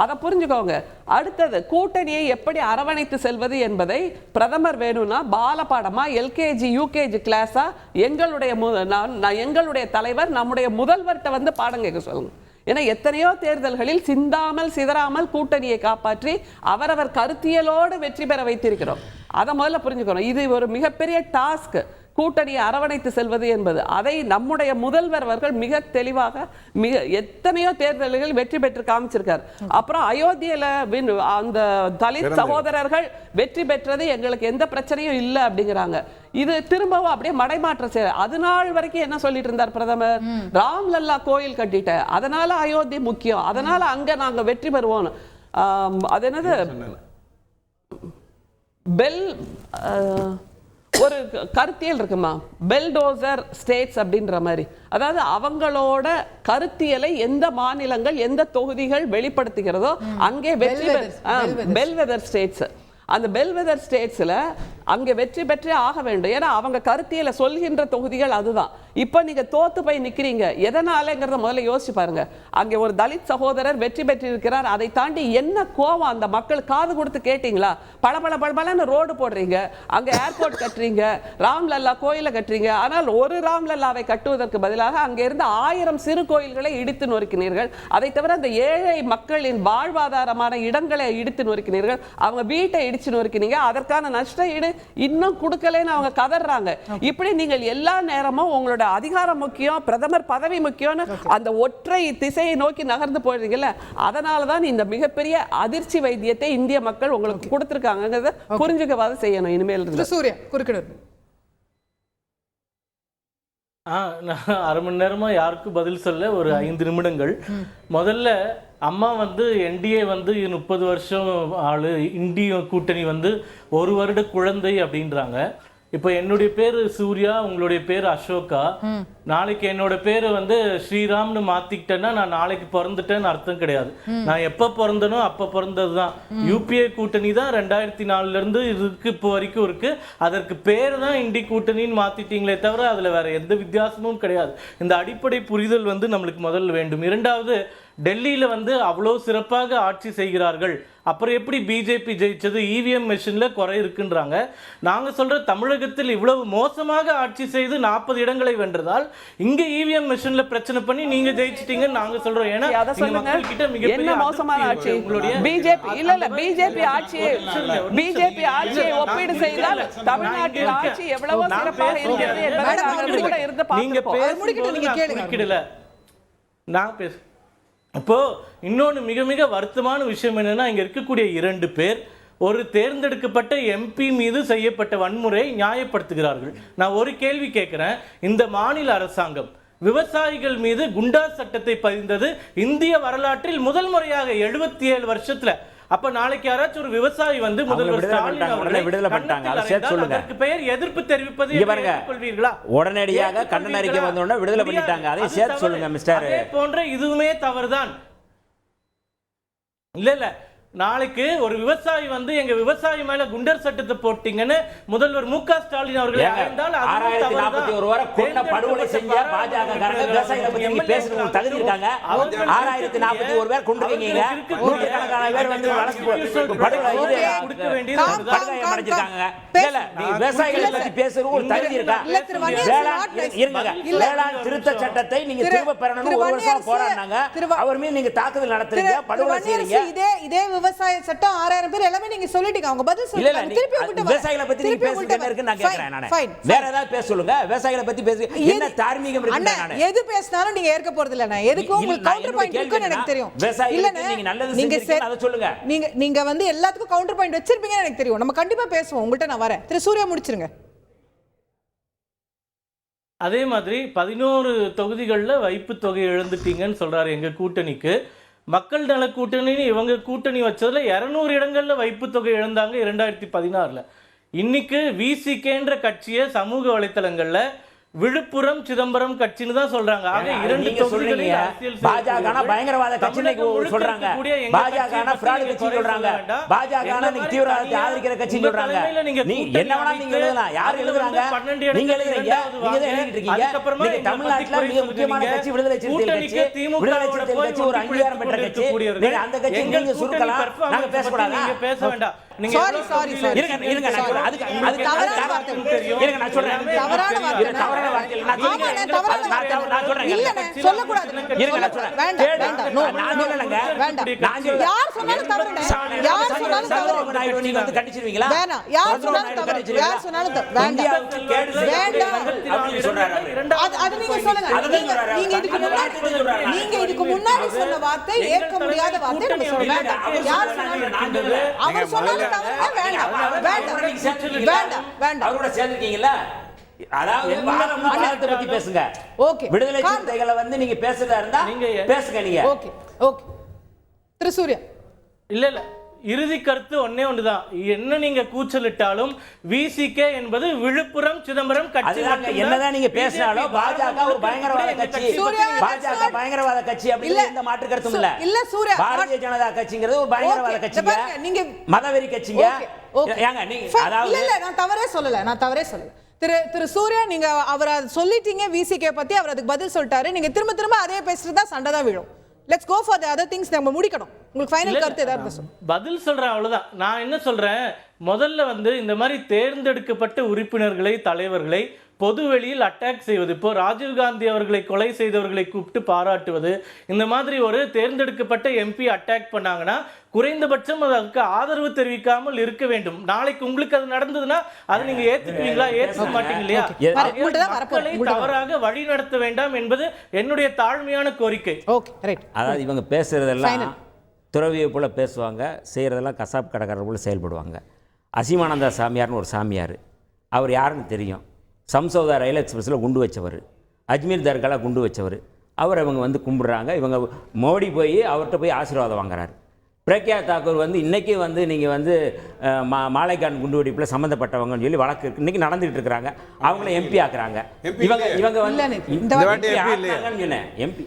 அதை புரிஞ்சுக்கோங்க. அடுத்தது, கூட்டணியை எப்படி அரவணைத்து செல்வது என்பதை பிரதமர் வேணும்னா பாலபாடமா, எல்கேஜி யூகேஜி கிளாஸா எங்களுடைய தலைவர் நம்முடைய முதல்வர்கிட்ட பாடம் கேட்க சொல்லுங்க. ஏன்னா எத்தனையோ தேர்தல்களில் சிந்தாமல் சிதறாமல் கூட்டணியை காப்பாற்றி அவரவர் கருத்தியலோடு வெற்றி பெற வைத்திருக்கிறோம். அதை முதல்ல புரிஞ்சுக்கணும். இது ஒரு மிகப்பெரிய டாஸ்க், கூட்டணியை அரவணைத்து செல்வது என்பது. அதை நம்முடைய முதல்வர் அவர்கள் மிக தெளிவாக எத்தனையோ தேர்தல்கள் வெற்றி பெற்று காமிச்சிருக்கார். அப்புறம் அயோத்தியில அந்த தலித் சகோதரர்கள் வெற்றி பெற்றது எங்களுக்கு எந்த பிரச்சனையும் இல்லை அப்படிங்கிறாங்க. இது திரும்பவும் அப்படியே மடைமாற்ற செய்ய. அது நாள் வரைக்கும் என்ன சொல்லிட்டு இருந்தார் பிரதமர், ராம்லல்லா கோயில் கட்டிட்ட, அதனால அயோத்தி முக்கியம், அதனால அங்க நாங்க வெற்றி பெறுவோம். அது என்னது, பெல் ஒரு கருத்தியல் இருக்குமா, பெல்டோசர் ஸ்டேட்ஸ் அப்படின்ற மாதிரி. அதாவது அவங்களோட கருத்தியலை எந்த மாநிலங்கள் எந்த தொகுதிகள் வெளிப்படுத்துகிறதோ அங்கே வெற்றி பெல்வெதர் ஸ்டேட்ஸ். அந்த பெல்வெதர் ஸ்டேட்ஸ்ல அங்கே வெற்றி பெற்றே ஆக வேண்டும். ஏன்னா அவங்க கருத்தியலை சொல்கின்ற தொகுதிகள் அதுதான். இப்போ நீங்க தோத்து போய் நிக்கிறீங்க, எதனாலங்கிறத முதல்ல யோசிச்சு பாருங்க. அங்கே ஒரு தலித் சகோதரர் வெற்றி பெற்றிருக்கிறார், அதை தாண்டி என்ன கோவம் அந்த மக்கள் காது கொடுத்து கேட்டீங்களா? பளபளன்னு ரோடு போடுறீங்க, அங்க ஏர்போர்ட் கட்டுறீங்க, ராம்லல்லா கோயிலை கட்டுறீங்க. ஆனால் ஒரு ராம்லல்லாவை கட்டுவதற்கு பதிலாக அங்கே இருந்து 1000 சிறு கோயில்களை இடித்து நொறுக்கினீர்கள். அதை தவிர அந்த ஏழை மக்களின் வாழ்வாதாரமான இடங்களை இடித்து நொறுக்கினீர்கள். அவங்க வீட்டை இடிச்சு நொறுக்கினீங்க. அதற்கான நஷ்ட ஈடு இன்னும் கொடுக்கலன்னு அவங்க கதறாங்க. இப்படி நீங்கள் எல்லா நேரமும் உங்களோட அதிகாரம் முக்கியம், பிரதமர் பதவி முக்கியம்னு அந்த ஒற்றை திசையை நோக்கி நகர்ந்து போறீங்கல்ல, அதனாலதான் இந்த மிகப்பெரிய அதிர்ச்சி வைத்தியத்தை இந்திய மக்கள் உங்களுக்கு கொடுத்திருக்காங்கிறத புரிஞ்சுக்கவாது செய்யணும் இனிமேல். சூர்யா குறுக்கிடு. நான் அரை மணி நேரமா யாருக்கும் பதில் சொல்ல, ஒரு 5 நிமிடங்கள். முதல்ல அம்மா வந்து என்டிஏ வந்து 30 வருஷம் ஆளு, இந்திய கூட்டணி வந்து 1 வருட குழந்தை அப்படின்றாங்க. இப்போ என்னுடைய பேர் சூர்யா, உங்களுடைய பேர் அசோகா. நாளைக்கு என்னோட பேரை வந்து ஸ்ரீராம்னு மாத்திக்கிட்டேன்னா நான் நாளைக்கு பிறந்துட்டேன்னு அர்த்தம் கிடையாது. நான் எப்போ பிறந்தனோ அப்போ பிறந்தது தான். யூபிஏ கூட்டணி தான் 2004 இருந்து இருக்கு, இப்போ வரைக்கும் இருக்கு. அதற்கு பேர் தான் இண்டி கூட்டணின்னு மாத்திட்டீங்களே தவிர அதில் வேற எந்த வித்தியாசமும் கிடையாது. இந்த அடிப்படை புரிதல் வந்து நம்மளுக்கு முதல்ல வேண்டும். இரண்டாவது, டெல்லியில் வந்து அவ்வளோ சிறப்பாக ஆட்சி செய்கிறார்கள், அப்புறம் எப்படி பிஜேபி ஜெயிச்சது? இவிஎம் மெஷின்ல குறை இருக்குன்றாங்க. நாங்கள் சொல்ற தமிழகத்தில் இவ்வளவு மோசமாக ஆட்சி செய்து 40 இடங்களை வென்றதால் இங்க இவிஎம் மெஷின்ல பிரச்சனை பண்ணி நீங்க ஜெயிச்சிட்டீங்கன்னு நாங்க சொல்றோம். ஏன்னா மக்கள் கிட்ட மிகப்பெரிய மோசமான ஆட்சி பிஜேபி இல்ல பிஜேபி ஆட்சியை ஒப்பீடு செய்தால் தமிழ்நாட்டில் ஆட்சி எவ்வளவு சிறப்பாக இருக்கிறது என்பதை நாங்கள் கூட இருந்து பார்க்கிறோம். நான் பேச இப்போ இன்னொன்று மிக மிக வருத்தமான விஷயம் என்னன்னா, இங்க இருக்கக்கூடிய 2 பேர் ஒரு தேர்ந்தெடுக்கப்பட்ட எம்பி மீது செய்யப்பட்ட வன்முறையை நியாயப்படுத்துகிறார்கள். நான் ஒரு கேள்வி கேட்கிறேன். இந்த மாநில அரசாங்கம் விவசாயிகள் மீது குண்டா சட்டத்தை பதிந்தது இந்திய வரலாற்றில் முதல் முறையாக 77 வருஷத்துல. அப்ப நாளைக்கு யாராச்சும் ஒரு விவசாயி வந்து முதல்வர் ஸ்டாலின் அவர்களை விடுதலை பண்ணிட்டாங்க, அதற்கு பெயர் எதிர்ப்பு தெரிவிப்பது கொள்வீர்களா? உடனடியாக கண்டன அறிக்கை வந்த உடனே விடுதலை பண்ணிட்டாங்க, அதை சேர்த்து சொல்லுங்க மிஸ்டர். அதே போன்ற இதுவுமே தவறுதான். இல்ல நாளைக்கு ஒரு விவசாயி வந்து எங்க விவசாயி மேல குண்டர் சட்டத்தை போட்டீங்கன்னு முதல்வர் மு.க. ஸ்டாலின் அவர்கள் அழைந்தால் 6041 வரை கொண்ட படுகொலை செஞ்ச பாஜக விவசாயிகளை பத்தி நீங்க பேசுறதுக்கு தகுதி இருக்காங்க? 6041 பேர் கொண்டிருக்கீங்க, நூற்றுக்கணக்கான பேர் வந்து படுகொலை அடைஞ்சிருக்காங்க. விவசாயிகளை பத்தி பேசுறது ஒரு தகுதி இருக்கா? வேளாண் திருத்த சட்டத்தை நீங்க திரும்ப பெறணும் 1 வருஷம் போராடினாங்க, அவர் மீது நீங்க தாக்குதல் நடத்துறீங்க, படுகொலை செய்றீங்க. இதே விவசாய சட்டம் 6000 பேர் எல்லாமே நீங்க சொல்லிட்டீங்க. அவங்க பதில் சொல்லுங்க. திருப்பி உங்கள்ட்ட விவசாயிகளை பத்தி நீங்க பேசுறது என்ன இருக்கு நான் கேக்குறேன். நானே வேற ஏதாவது பேச சொல்லுங்க. விவசாயிகளை பத்தி பேசுங்க. என்ன தார்மீகம் இருக்கு? நானே எது பேசினாலும் நீங்க ஏற்க போறது இல்ல. நான் எதுக்கு உங்களுக்கு கவுண்டர் பாயிண்ட் இருக்குன்னு எனக்கு தெரியும். இல்ல நீங்க நல்லது செஞ்சீங்க அத சொல்லுங்க. நீங்க வந்து எல்லாத்துக்கும் கவுண்டர் பாயிண்ட் வச்சிருப்பீங்கன்னு எனக்கு தெரியும். நம்ம கண்டிப்பா பேசுவோம். உங்கள்ட்ட நான் வரேன். திரு சூர்யா முடிச்சிருங்க. அதே மாதிரி 11 தொகுதிகளில் வைப்பு தொகை இழந்துட்டீங்கன்னு சொல்றாரு எங்க கூட்டணிக்கு. மக்கள் நல கூட்டணி இவங்க கூட்டணி வச்சதுல 200 இடங்கள்ல வைப்பு தொகை இழந்தாங்க 2016. இன்னைக்கு விசிகேன்ற கட்சியை சமூக வலைத்தளங்கள்ல விழுப்புரம் சிதம்பரம் கட்சின்னு தான் சொல்றாங்க. ஆக 2 தொகுதிகளில் அரசியல் பாஜக பயங்கரவாத கட்சின்னு சொல்றாங்க, பாஜக ஃப்ராட் கட்சி சொல்றாங்க, பாஜக தீவிரவாதத்தை ஆதரிக்கிற கட்சி சொல்றாங்க. நீங்க என்ன வேணா நீங்க எழுதலாம், யார் எழுதுறாங்க? நீங்க எழுதுறீங்க, நீங்க தான் எழுதிட்டு இருக்கீங்க. நீங்க தமிழ்நாட்டுல மிக முக்கியமான கட்சி விடுதலை சிறுத்தைகள் கட்சி, விடுதலை சிறுத்தைகள் கட்சி ஒரு அங்கீகாரம் பெற்ற கட்சி. நீங்க அந்த கட்சி நீங்க சுருக்கலாம், நாங்க பேசக்கூடாது. நீங்க பேச வேண்டாம். சாரி இருங்க நான் சொல்றேன். அதுக்கு இருங்க நான் சொல்றேன். தவறான வார்த்தை நான் சொல்றேன். இல்ல சொல்லக்கூடாது. இருங்க நான் சொல்றேன். வேண்டாம் நான் சொல்லலங்க. வேண்டாம். யார் சொன்னாலும் தவறுங்க. யார் சொன்னாலும் தவறு. நீங்க வந்து கண்டிச்சிருவீங்களா? வேணாம். யார் சொன்னாலும் தவறு. யார் சொன்னாலும் வேண்டாம். அப்படி சொல்றாரு. அது நீங்க சொல்லுங்க. நீங்க இதுக்கு முன்னாடி சொன்ன வார்த்தை ஏற்க முடியாத வார்த்தை. நம்ம சொல்ல வேண்டாம். யார் சொன்னாலும் அவர் சொன்னாலும் பேசுங்க. விடுதலை சிறுத்தைகளை வந்து நீங்க பேசுறதா இருந்தா பேசுங்க. நீங்க திரு சூர்யா இல்ல இறுதி கருத்து ஒன்னே ஒன்றுதான். என்ன நீங்க கூச்சலிட்டாலும் விசிகே என்பது விழுப்புரம் சிதம்பரம் கட்சி. என்னதான் நீங்க பேசினாலும் பாஜக ஒரு பயங்கரவாத கட்சி, பாஜக பயங்கரவாத கட்சி அப்படி எந்த மாற்று கருத்தும் இல்ல. இல்ல சூர்யா, பாரதிய ஜனதா கட்சிங்கிறது ஒரு பயங்கரவாத கட்சிங்க, நீங்க மதவெறி கட்சிங்க. ஏங்க நீங்க அதாவது இல்ல நான் தவறே சொல்லல. திரு சூர்யா, நீங்க அவர் சொல்லிட்டீங்க விசிகே பத்தி, அவர் அதுக்கு பதில் சொல்லிட்டாரு. நீங்க திரும்ப அதே பேசுறதா சண்டை தான் விழும். Let's go for the other things. நம்ம முடிக்கணும். உங்களுக்கு ஃபைனல் கருத்து ஏதாவது சொல்லுங்க. பதில் சொல்றேன், அவ்வளவுதான். நான் என்ன சொல்றேன், முதல்ல இந்த மாதிரி தேர்ந்தெடுக்கப்பட்ட உறுப்பினர்களை, தலைவர்களை பொது வெளியில் அட்டாக் செய்வது, இப்போ ராஜீவ்காந்தி அவர்களை கொலை செய்தவர்களை கூப்பிட்டு பாராட்டுவது, இந்த மாதிரி ஒரு தேர்ந்தெடுக்கப்பட்ட எம்பி அட்டாக் பண்ணாங்கன்னா குறைந்தபட்சம் அதற்கு ஆதரவு தெரிவிக்காமல் இருக்க வேண்டும். நாளைக்கு உங்களுக்கு அது நடந்ததுன்னா அதை நீங்க ஏத்துக்குவீங்களா? ஏத்துக்க மாட்டீங்க இல்லையா? மக்களை தவறாக வழி நடத்த வேண்டாம் என்பது என்னுடைய தாழ்மையான கோரிக்கை. அதாவது இவங்க பேசுறதெல்லாம் துறவியை போல பேசுவாங்க, செய்யறதெல்லாம் கசாப் கடைக்காரர் போல செயல்படுவாங்க. அசீமானந்தா சாமியார்னு ஒரு சாமியார், அவர் யாருன்னு தெரியும். சம்சௌதா ரயில் எக்ஸ்பிரஸில் குண்டு வச்சவர், அஜ்மீர் தர்கால குண்டு வச்சவர். அவர் இவங்க கும்பிட்றாங்க. இவங்க மோடி போய் அவர்கிட்ட போய் ஆசீர்வாதம் வாங்குறாரு. பிரக்யா தாக்கூர் இன்றைக்கி நீங்கள் மாலைகான் குண்டு வெடிப்பில் சம்மந்தப்பட்டவங்கன்னு சொல்லி வழக்கு இன்றைக்கி நடந்துகிட்டு இருக்கிறாங்க. அவங்கள எம்பி ஆக்குறாங்க. இவங்க எம்பி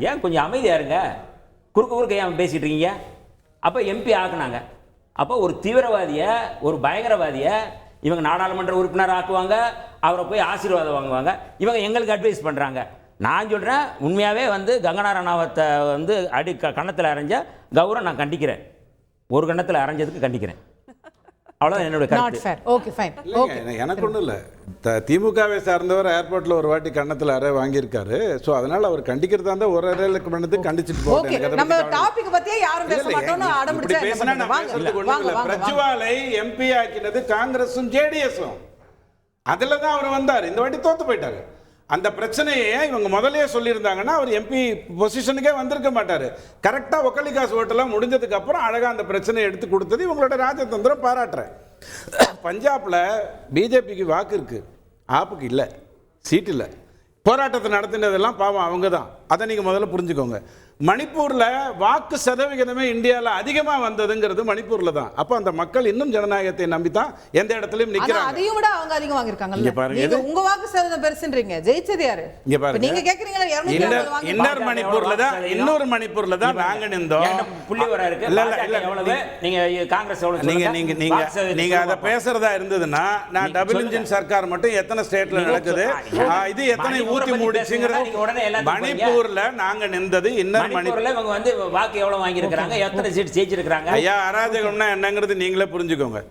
ஏன் கொஞ்சம் அமைதியாக இருங்க, குறுக்க ஏன் பேசிகிட்டு இருக்கீங்க? அப்போ எம்பி ஆக்குனாங்க. அப்போ ஒரு தீவிரவாதியை, ஒரு பயங்கரவாதியை இவங்க நாடாளுமன்ற உறுப்பினர் ஆக்குவாங்க, அவரை போய் ஆசீர்வாதம் வாங்குவாங்க. இவங்க எங்களுக்கு அட்வைஸ் பண்ணுறாங்க. நான் சொல்கிறேன், உண்மையாகவே கங்கனா ரணாவத்தை அடி கன்னத்தில் அரைஞ்ச கௌரவம் நான் கண்டிக்கிறேன். ஒரு கன்னத்தில் அரைஞ்சதுக்கு கண்டிக்கிறேன். அவ்வளோதான் என்னோட கருத்து. எனக்கு ஒன்றும் இல்லை. திமுகவை சார்ந்தவர் ஏர்போர்ட்டில் ஒரு வாட்டி கன்னத்தில் அறை வாங்கியிருக்காரு. ஸோ அதனால் அவர் கண்டிக்கிறதா இருந்தால் ஒரு அறையிலுக்கு பண்ணது கண்டிச்சுட்டு போகிறேன். பிரஜ்வாலை எம்பி ஆக்கினது காங்கிரஸும் ஜேடிஎஸும். அதில் தான் அவர் வந்தார். இந்த வாட்டி தோத்து போயிட்டாரு. அந்த பிரச்சனையே இவங்க முதலே சொல்லியிருந்தாங்கன்னா அவர் எம்பி பொசிஷனுக்கே வந்திருக்க மாட்டார். கரெக்டாக ஒக்கலிகாஸ் ஓட்டெல்லாம் முடிஞ்சதுக்கு அப்புறம் அழகாக அந்த பிரச்சனையை எடுத்து கொடுத்தது இவங்களோட ராஜதந்திரம், பாராட்டுறேன். பஞ்சாபில் பிஜேபிக்கு வாக்கு இருக்குது, ஆப்புக்கு இல்லை, சீட் இல்லை. போராட்டத்தை நடத்தினதெல்லாம் பாவம் அவங்க தான். அதை நீங்கள் முதல்ல புரிஞ்சுக்கோங்க. மணிப்பூரில் வாக்கு சதவிகிதமே இந்தியாவில் அதிகமாக வந்ததுங்கிறது மணிப்பூரில் தான். அப்போ அந்த மக்கள் இன்னும் ஜனநாயகத்தை நம்பி தான் எந்த இடத்துலையும் நிற்கிறாங்க. அதையும் விட அவங்க அதிகம் வாங்கியிருக்காங்க. உங்க வாக்கு சதவீதம் பெருசுன்றீங்க, ஜெயிச்சது யாரு? இங்க பாருங்க, நீங்க கேக்குறீங்களா? இன்னொரு மணிப்பூர்ல தான், இன்னொரு மணிப்பூர்ல தான் நாங்க நின்றோம். புள்ளி வர இருக்கு. இல்ல நீங்க காங்கிரஸ் எவ்வளவு, நீங்க அத பேசுறதா இருந்ததுன்னா நான் டபுள் இன்ஜின் சர்க்கார் மட்டும் எத்தனை ஸ்டேட்ல நடக்குது, இது எத்தனை ஊத்தி மூடிச்சுங்கிறது. மணிப்பூர்ல நாங்க நின்றது இன்னொரு மணிப்பூர்ல இவங்க வாக்கு எவ்வளவு வாங்கி இருக்காங்க, எத்தனை சீட் ஜெயிச்சிருக்காங்க. ஐயா, அராஜகம்னா என்னங்கிறது நீங்களே புரிஞ்சுக்கோங்க.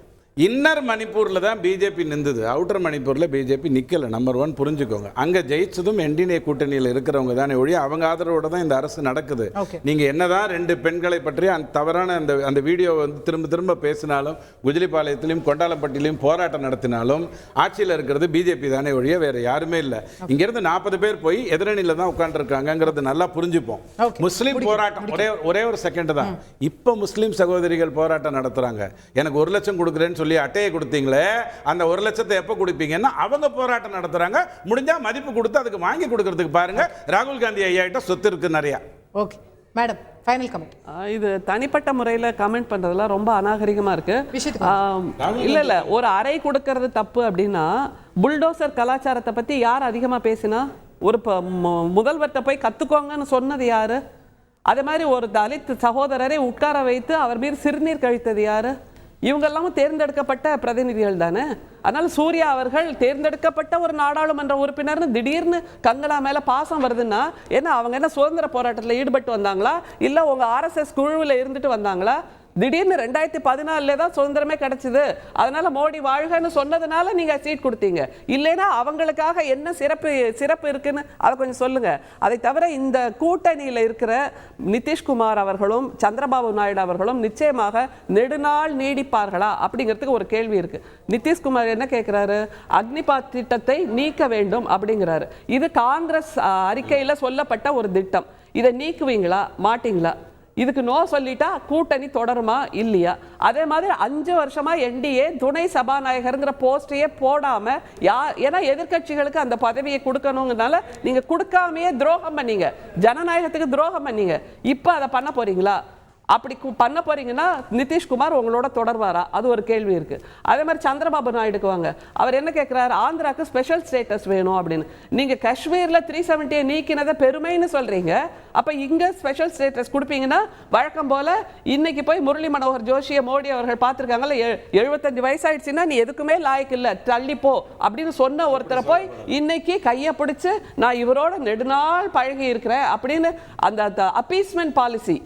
இன்னர் மணிப்பூர்ல தான் பிஜேபி நின்றது, அவுட்டர் மணிப்பூர்ல பிஜேபி நிக்கல. நம்பர் 1 புரிஞ்சுக்கோங்க. அங்க ஜெயிச்சதும் என்டிஏ கூட்டணியில் இருக்கிறவங்க தானே ஒழிய அவங்க ஆதரவோட தான் இந்த அரசு நடக்குது. நீங்க என்னதான் 2 பெண்களை பற்றி தவறான அந்த வீடியோ திரும்ப பேசினாலும், குஜிலிபாளையத்திலையும் கொண்டாலப்பட்டிலையும் போராட்டம் நடத்தினாலும் ஆட்சியில் இருக்கிறது பிஜேபி தானே ஒழிய வேற யாருமே இல்லை. இங்கிருந்து 40 பேர் போய் எதிரணியில தான் உட்காந்துருக்காங்கிறது நல்லா புரிஞ்சுப்போம். முஸ்லீம் போராட்டம் ஒரே ஒரு செகண்ட் தான். இப்ப முஸ்லீம் சகோதரிகள் போராட்டம் நடத்துறாங்க. எனக்கு 1 லட்சம் கொடுக்குறேன்னு சொல்லி அட்டையை கொடுத்தீங்களே, அந்த 1 லட்சத்தை எப்ப கொடுப்பீங்கன்னா அவங்க போராட்டம் நடத்துறாங்க. முடிஞ்சா மதிப்பு கொடுத்து அதுக்கு வாங்கி கொடுக்கறதுக்கு பாருங்க. ராகுல் காந்தி ஐயா கிட்ட சொத்து இருக்கு நிறைய. Okay madam, final comment. இது தனிப்பட்ட முறையில் கமெண்ட் பண்றதெல்லாம் ரொம்ப அநாகரிகமா இருக்கு. இல்ல ஒரு அறை கொடுக்கறது தப்பு அப்படின்னா, புல்டோசர் கலாச்சாரத்தை பத்தி யார் அதிகமா பேசினா? ஒரு முதல்வர்கிட்ட போய் கத்துக்கோங்கன்னு சொன்னது யாரு? அதே மாதிரி ஒரு தலித் சகோதரரை உட்கார வைத்து அவர் மீது சிறுநீர் கழித்தது யாரு? இவங்க எல்லாமும் தேர்ந்தெடுக்கப்பட்ட பிரதிநிதிகள் தானே. அதனால சூர்யா அவர்கள் தேர்ந்தெடுக்கப்பட்ட ஒரு நாடாளுமன்ற உறுப்பினர்னு திடீர்னு கங்கனா மேல பாசம் வருதுன்னா என்ன, அவங்க என்ன சுதந்திர போராட்டத்தில் ஈடுபட்டு வந்தாங்களா, இல்ல உங்க RSS குழுவில் இருந்துட்டு வந்தாங்களா? திடீர்னு 2014 தான் சுதந்திரமே கிடைச்சது, அதனால மோடி வாழ்கன்னு சொன்னதுனால நீங்க சீட் கொடுத்தீங்க. இல்லைன்னா அவங்களுக்காக என்ன சிறப்பு இருக்குன்னு அதை கொஞ்சம் சொல்லுங்க. அதை தவிர இந்த கூட்டணியில் இருக்கிற நிதிஷ்குமார் அவர்களும் சந்திரபாபு நாயுடு அவர்களும் நிச்சயமாக நெடுநாள் நீடிப்பார்களா அப்படிங்கிறதுக்கு ஒரு கேள்வி இருக்கு. நிதிஷ்குமார் என்ன கேட்கிறாரு? அக்னிபாத் திட்டத்தை நீக்க வேண்டும் அப்படிங்கிறாரு. இது காங்கிரஸ் அறிக்கையில சொல்லப்பட்ட ஒரு திட்டம். இதை நீக்குவீங்களா மாட்டீங்களா? இதுக்கு நோ சொல்லிட்டா கூட்டணி தொடருமா இல்லையா? அதே மாதிரி 5 வருஷமா என்டிஏ துணை சபாநாயகருங்கிற போஸ்டையே போடாம ஏன்னா எதிர்கட்சிகளுக்கு அந்த பதவியை கொடுக்கணுங்கிறதுனால நீங்க கொடுக்காமையே துரோகம் பண்ணீங்க, ஜனநாயகத்துக்கு துரோகம் பண்ணீங்க. இப்ப அதை பண்ண போறீங்களா? அப்படி பண்ண போறீங்கன்னா நிதிஷ்குமார் உங்களோட தொடர்வாரா? அது ஒரு கேள்வி இருக்கு. அதே மாதிரி சந்திரபாபு நாயுடுக்கு வாங்க, அவர் என்ன கேட்கிறாரு, ஆந்திராக்கு ஸ்பெஷல் ஸ்டேட்டஸ் வேணும் அப்படின்னு. நீங்க காஷ்மீர்ல 370 நீக்கினதை பெருமைன்னு சொல்றீங்க, அப்ப இங்க ஸ்பெஷல் ஸ்டேட்டஸ் கொடுப்பீங்கன்னா வழக்கம் போல இன்னைக்கு போய் முரளி மனோகர் ஜோஷியை மோடி அவர்கள் பார்த்திருக்காங்கல்ல, 75 வயசாயிடுச்சுன்னா நீ எதுக்குமே லாய்க்கு இல்ல, தள்ளி போ அப்படின்னு சொன்ன ஒருத்தரை போய் இன்னைக்கு கையை பிடிச்சு நான் இவரோட நெடுநாள் பழகி இருக்கிறேன் அப்படின்னு அந்த அப்பீஸ்மெண்ட் பாலிசி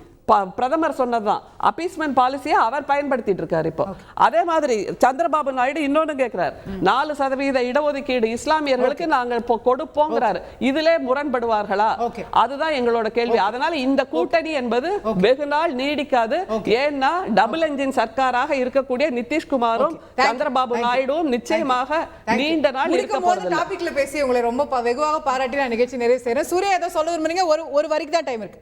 பிரதமர் சொன்னதுதான், அப்பீஸ்மெண்ட் பாலிசியை அவர் பயன்படுத்திட்டு இருக்காரு இப்போ. அதே மாதிரி சந்திரபாபு நாயுடு இன்னொன்னு கேட்கிறார், 4% இடஒதுக்கீடு இஸ்லாமியர்களுக்கு நாங்கள் கொடுப்போங்கிறாரு. இதிலே முரண்படுவார்களா? அதுதான் எங்களோட கேள்வி. அதனால இந்த கூட்டணி என்பது வெகு நாள் நீடிக்காது. ஏன்னா டபுள் என்ஜின் சர்க்காராக இருக்கக்கூடிய நிதிஷ்குமாரும் சந்திரபாபு நாயுடும் நிச்சயமாக நீண்ட நாள் இருக்க போறது. டாபிக்ல பேசி உங்களை ரொம்ப வெகுவாக பாராட்டி நான் நிகழ்ச்சி நிறைவு செய்யறேன். சூர்யா ஏதோ சொல்ல விரும்புறீங்க? ஒரு வரைக்கும் தான் டைம் இருக்கு.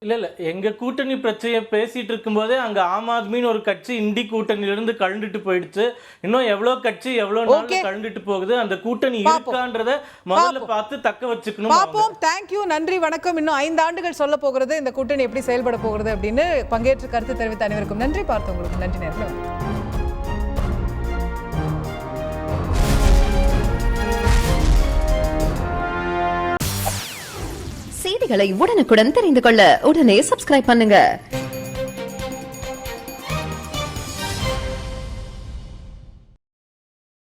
இல்ல எங்க கூட்டணி பிரச்சனையை பேசிட்டு இருக்கும்போதே அங்க ஆம் ஆத்மின்னு ஒரு கட்சி இந்தி கூட்டணியிலிருந்து கலந்துட்டு போயிடுச்சு. இன்னும் எவ்வளவு கட்சி எவ்வளவு நாள் கலந்துட்டு போகுது, அந்த கூட்டணி இருக்கான்றத முதல்ல பார்த்து தக்க வச்சுக்கணும். பாப்போம். தேங்க்யூ, நன்றி, வணக்கம். இன்னும் 5 ஆண்டுகள் சொல்ல போகிறது இந்த கூட்டணி எப்படி செயல்பட போகிறது அப்படின்னு பங்கேற்று கருத்து தெரிவித்த அனைவருக்கும் நன்றி. பார்த்தவங்களுக்கு நன்றி. நேரத்தில் செய்திகளை உடனுக்குடன் தெரிந்து கொள்ள உடனே சப்ஸ்கிரைப் பண்ணுங்க.